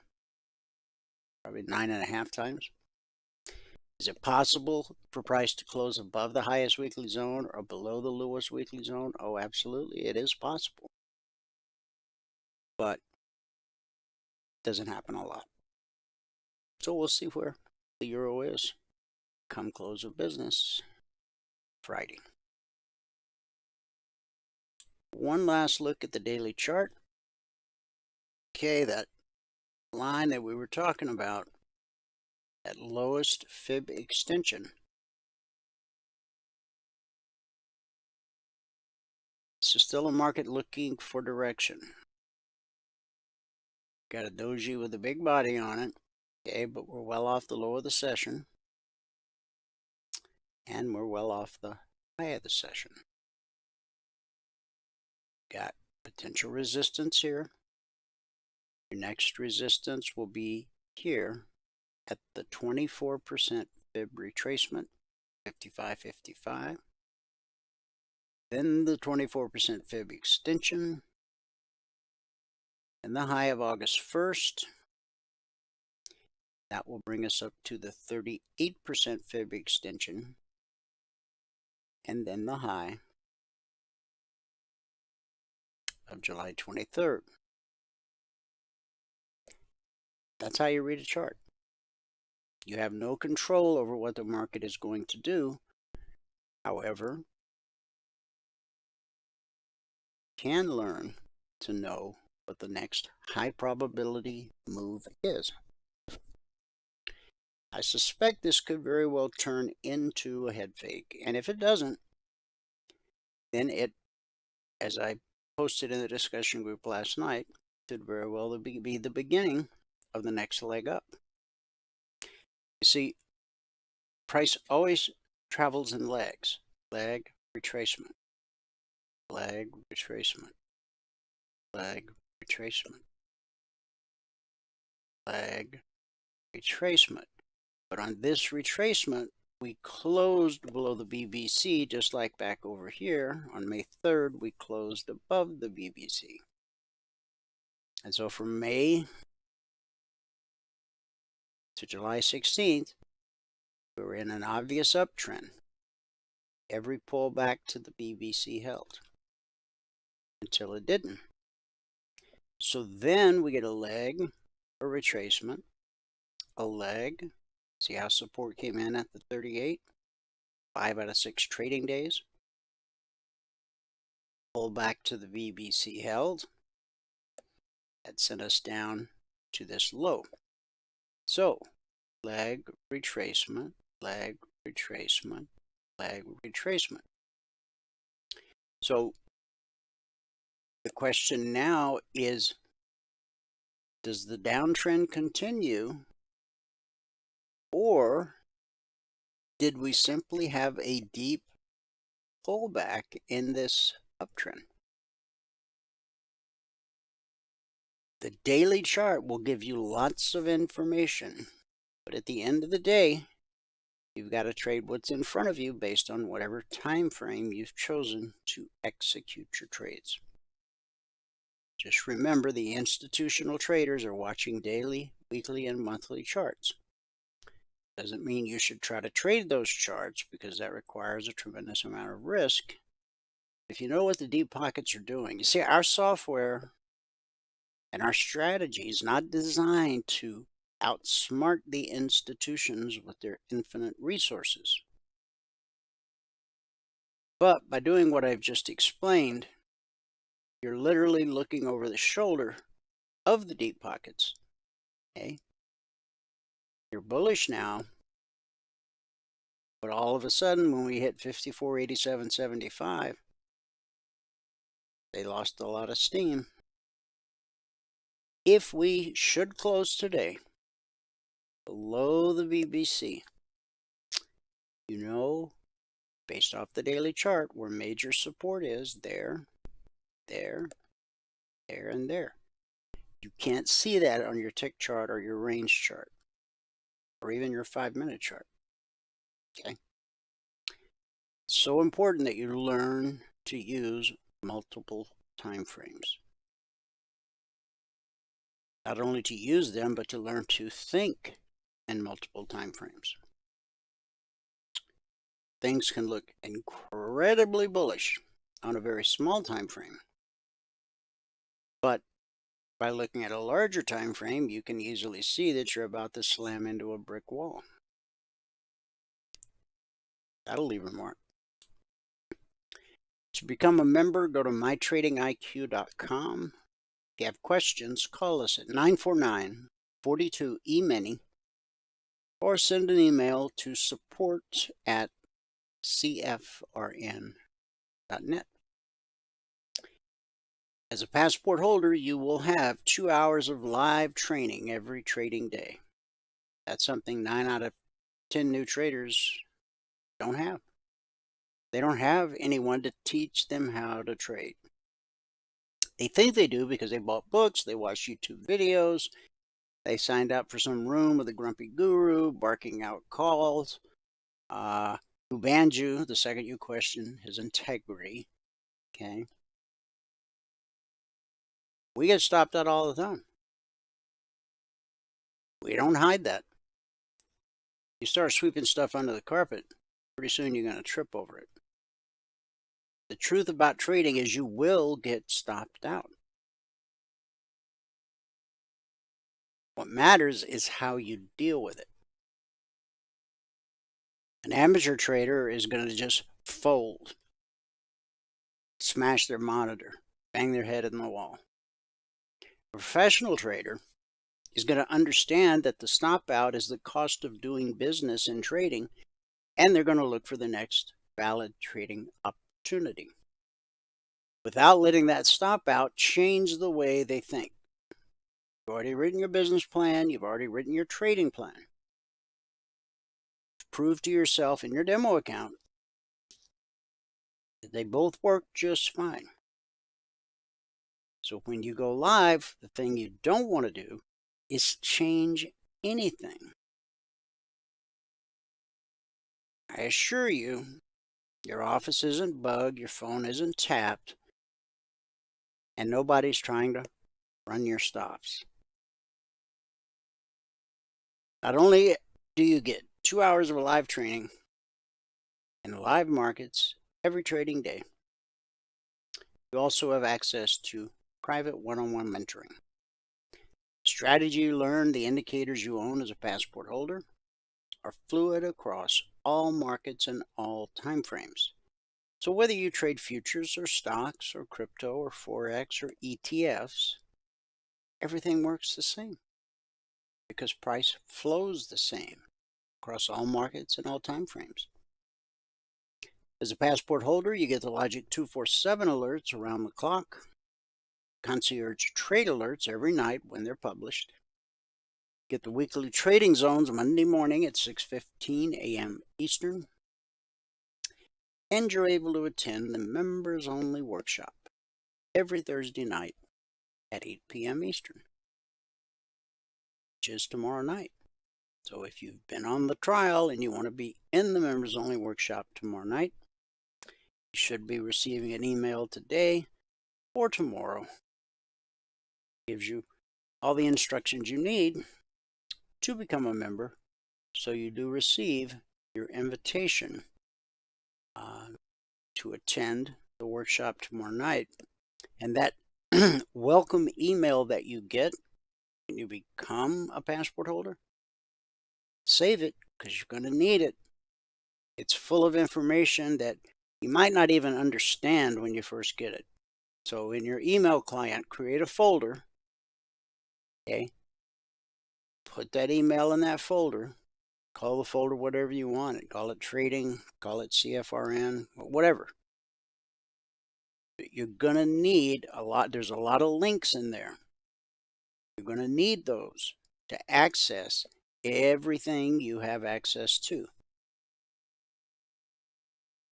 probably 9.5 times. Is it possible for price to close above the highest weekly zone or below the lowest weekly zone? Oh, absolutely, it is possible. But it doesn't happen a lot. So we'll see where the euro is come close of business Friday. One last look at the daily chart. Okay, that line that we were talking about, that lowest fib extension. So still a market looking for direction. Got a doji with a big body on it. Okay, but we're well off the low of the session. And we're well off the high of the session. Got potential resistance here. Your next resistance will be here at the 24% fib retracement, 55.55. Then the 24% fib extension. And the high of August 1st. That will bring us up to the 38% fib extension. And then the high of July 23rd. That's how you read a chart. You have no control over what the market is going to do. However, you can learn to know what the next high probability move is. I suspect this could very well turn into a head fake. And if it doesn't, then it, as I posted in the discussion group last night, could very well be the beginning of the next leg up. You see, price always travels in legs. Leg, retracement. Leg, retracement. Leg, retracement. Leg, retracement. But on this retracement, we closed below the BBC, just like back over here. On May 3rd, we closed above the BBC. And so from May to July 16th, we were in an obvious uptrend. Every pullback to the BBC held until it didn't. So then we get a leg, a retracement, a leg. See how support came in at the 38? 5 out of 6 trading days. Pull back to the BBC held. That sent us down to this low. So, leg, retracement, leg, retracement, leg, retracement. So, the question now is, does the downtrend continue, or did we simply have a deep pullback in this uptrend? The daily chart will give you lots of information, but at the end of the day, you've got to trade what's in front of you based on whatever time frame you've chosen to execute your trades. Just remember, the institutional traders are watching daily, weekly, and monthly charts. Doesn't mean you should try to trade those charts, because that requires a tremendous amount of risk. If you know what the deep pockets are doing, you see, our software and our strategy is not designed to outsmart the institutions with their infinite resources. But by doing what I've just explained, you're literally looking over the shoulder of the deep pockets. Okay? You're bullish now, but all of a sudden when we hit 54.87.75, they lost a lot of steam. If we should close today below the BBC, you know, based off the daily chart, where major support is, there, there, there, and there. You can't see that on your tick chart or your range chart, or even your 5-minute chart. Okay? It's so important that you learn to use multiple time frames. Not only to use them, but to learn to think in multiple time frames. Things can look incredibly bullish on a very small time frame, but by looking at a larger time frame, you can easily see that you're about to slam into a brick wall. That'll leave a mark. To become a member, go to mytradingiq.com. If you have questions, call us at 949-42-EMINI or send an email to support@cfrn.net. As a passport holder, you will have 2 hours of live training every trading day. That's something 9 out of 10 new traders don't have. They don't have anyone to teach them how to trade. They think they do because they bought books, they watched YouTube videos, they signed up for some room with a grumpy guru barking out calls, who banned you the second you question his integrity. Okay? We get stopped out all the time. We don't hide that. You start sweeping stuff under the carpet, pretty soon you're going to trip over it. The truth about trading is you will get stopped out. What matters is how you deal with it. An amateur trader is going to just fold, smash their monitor, bang their head in the wall. A professional trader is going to understand that the stop out is the cost of doing business in trading, and they're going to look for the next valid trading opportunity. without letting that stop out change the way they think. You've already written your business plan. You've already written your trading plan. Prove to yourself in your demo account that they both work just fine. So when you go live, the thing you don't want to do is change anything. I assure you, your office isn't bugged, your phone isn't tapped, and nobody's trying to run your stops. Not only do you get 2 hours of live training in live markets every trading day, you also have access to private one-on-one mentoring. The strategy you learn, the indicators you own as a passport holder, are fluid across all markets and all time frames. So whether you trade futures or stocks or crypto or Forex or ETFs, everything works the same because price flows the same across all markets and all time frames. As a passport holder, you get the Logic 247 alerts around the clock, concierge trade alerts every night when they're published. Get the weekly trading zones Monday morning at 6:15 a.m. Eastern. And you're able to attend the members only workshop every Thursday night at 8 p.m. Eastern, which is tomorrow night. So if you've been on the trial and you want to be in the members only workshop tomorrow night, you should be receiving an email today or tomorrow. It gives you all the instructions you need to become a member, so you do receive your invitation to attend the workshop tomorrow night. And that welcome email that you get when you become a passport holder, save it because you're going to need it. It's full of information that you might not even understand when you first get it. So in your email client, create a folder. Okay. Put that email in that folder. Call the folder whatever you want it. Call it trading, call it CFRN, whatever. You're going to need a lot. There's a lot of links in there. You're going to need those to access everything you have access to.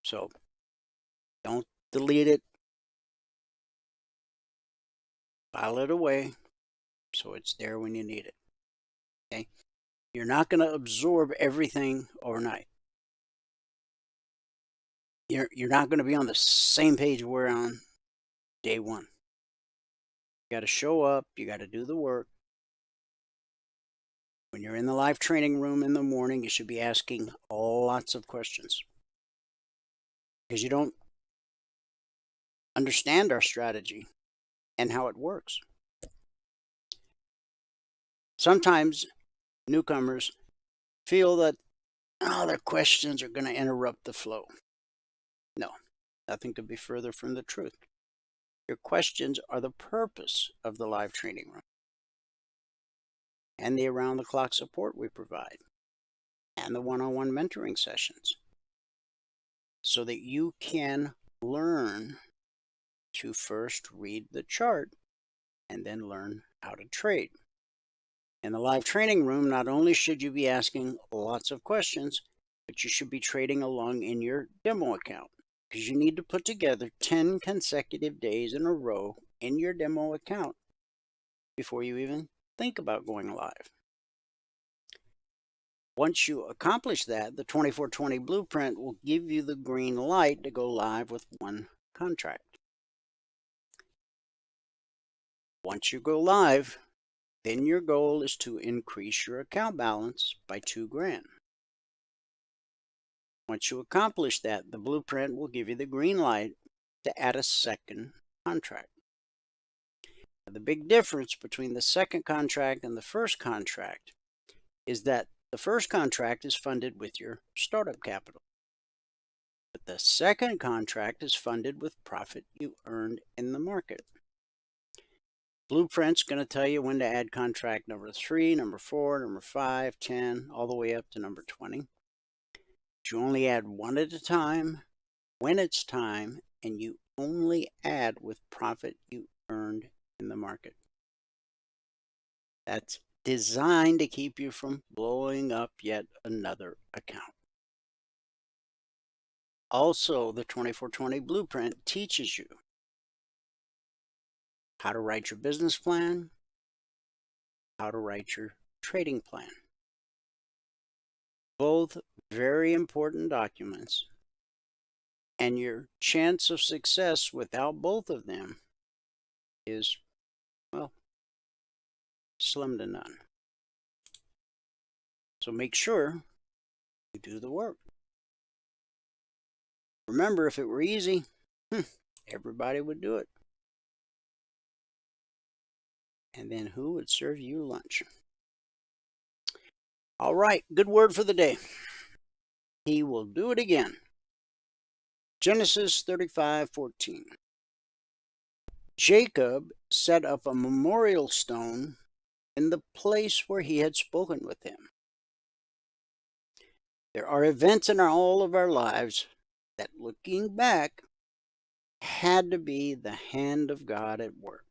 So don't delete it. File it away so it's there when you need it. Okay? You're not going to absorb everything overnight. You're not going to be on the same page we're on day one. You got to show up. You got to do the work. When you're in the live training room in the morning, you should be asking lots of questions because you don't understand our strategy and how it works. Sometimes newcomers feel that their questions are going to interrupt the flow. No, nothing could be further from the truth. Your questions are the purpose of the live training room and the around-the-clock support we provide and the one-on-one mentoring sessions so that you can learn to first read the chart and then learn how to trade. In the live training room, not only should you be asking lots of questions, but you should be trading along in your demo account because you need to put together 10 consecutive days in a row in your demo account before you even think about going live. Once you accomplish that, the 2420 blueprint will give you the green light to go live with one contract. Once you go live, then your goal is to increase your account balance by $2,000. Once you accomplish that, the blueprint will give you the green light to add a second contract. Now, the big difference between the second contract and the first contract is that the first contract is funded with your startup capital, but the second contract is funded with profit you earned in the market. Blueprint's going to tell you when to add contract number 3, number 4, number 5, 10, all the way up to number 20. You only add one at a time, when it's time, and you only add with profit you earned in the market. That's designed to keep you from blowing up yet another account. Also, the 24/20 Blueprint teaches you how to write your business plan, how to write your trading plan. Both very important documents, and your chance of success without both of them is, well, slim to none. So make sure you do the work. Remember, if it were easy, everybody would do it. And then who would serve you lunch? All right, good word for the day. He will do it again. Genesis 35:14. Jacob set up a memorial stone in the place where he had spoken with him. There are events in all of our lives that, looking back, had to be the hand of God at work.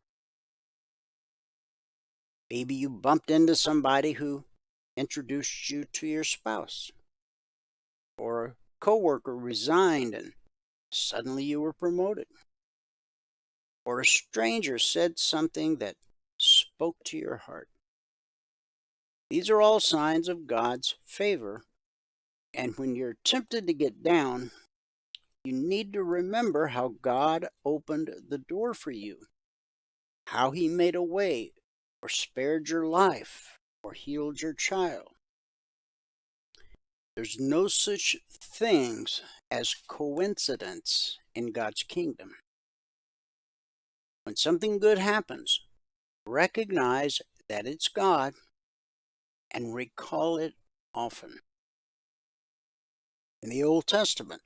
Maybe you bumped into somebody who introduced you to your spouse, or a coworker resigned and suddenly you were promoted, or a stranger said something that spoke to your heart. These are all signs of God's favor, and when you're tempted to get down, you need to remember how God opened the door for you, how He made a way, or spared your life, or healed your child. There's no such things as coincidence in God's kingdom. When something good happens, recognize that it's God and recall it often. In the Old Testament,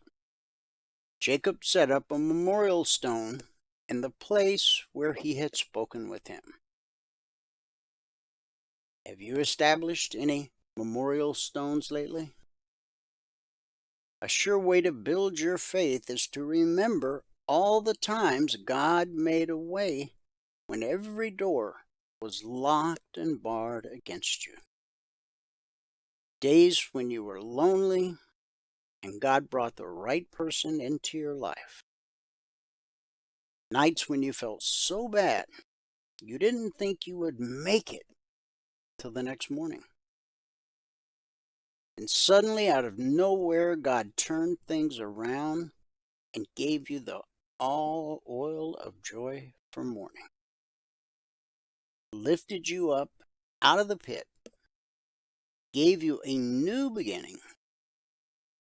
Jacob set up a memorial stone in the place where he had spoken with him. Have you established any memorial stones lately? A sure way to build your faith is to remember all the times God made a way when every door was locked and barred against you. Days when you were lonely and God brought the right person into your life. Nights when you felt so bad you didn't think you would make it till the next morning. And suddenly, out of nowhere, God turned things around and gave you the all oil of joy for mourning. Lifted you up out of the pit, gave you a new beginning,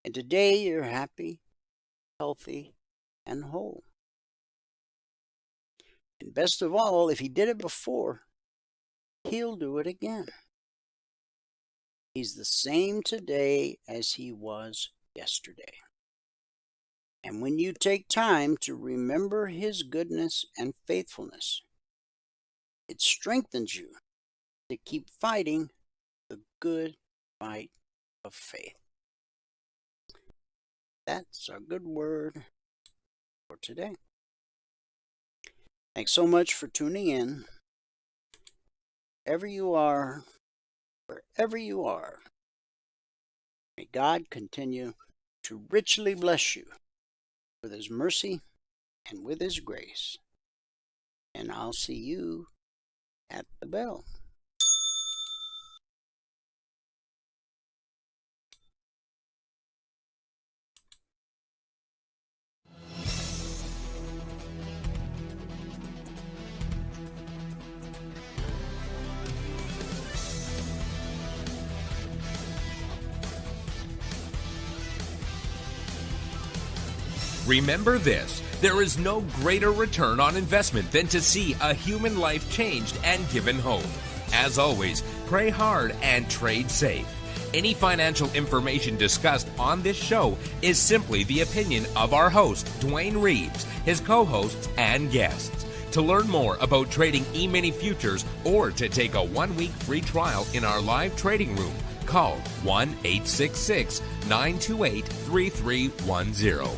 and today you're happy, healthy, and whole. And best of all, if He did it before, He'll do it again. He's the same today as He was yesterday. And when you take time to remember His goodness and faithfulness, it strengthens you to keep fighting the good fight of faith. That's a good word for today. Thanks so much for tuning in. Wherever you are, may God continue to richly bless you with His mercy and with His grace. And I'll see you at the bell. Remember this, there is no greater return on investment than to see a human life changed and given hope. As always, pray hard and trade safe. Any financial information discussed on this show is simply the opinion of our host, Dwayne Reeves, his co-hosts, and guests. To learn more about trading E-mini futures or to take a 1-week free trial in our live trading room, call 1-866-928-3310.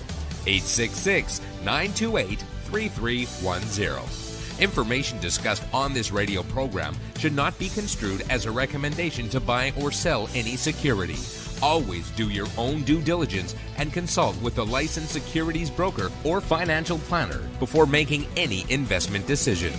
866-928-3310. Information discussed on this radio program should not be construed as a recommendation to buy or sell any security. Always do your own due diligence and consult with a licensed securities broker or financial planner before making any investment decision.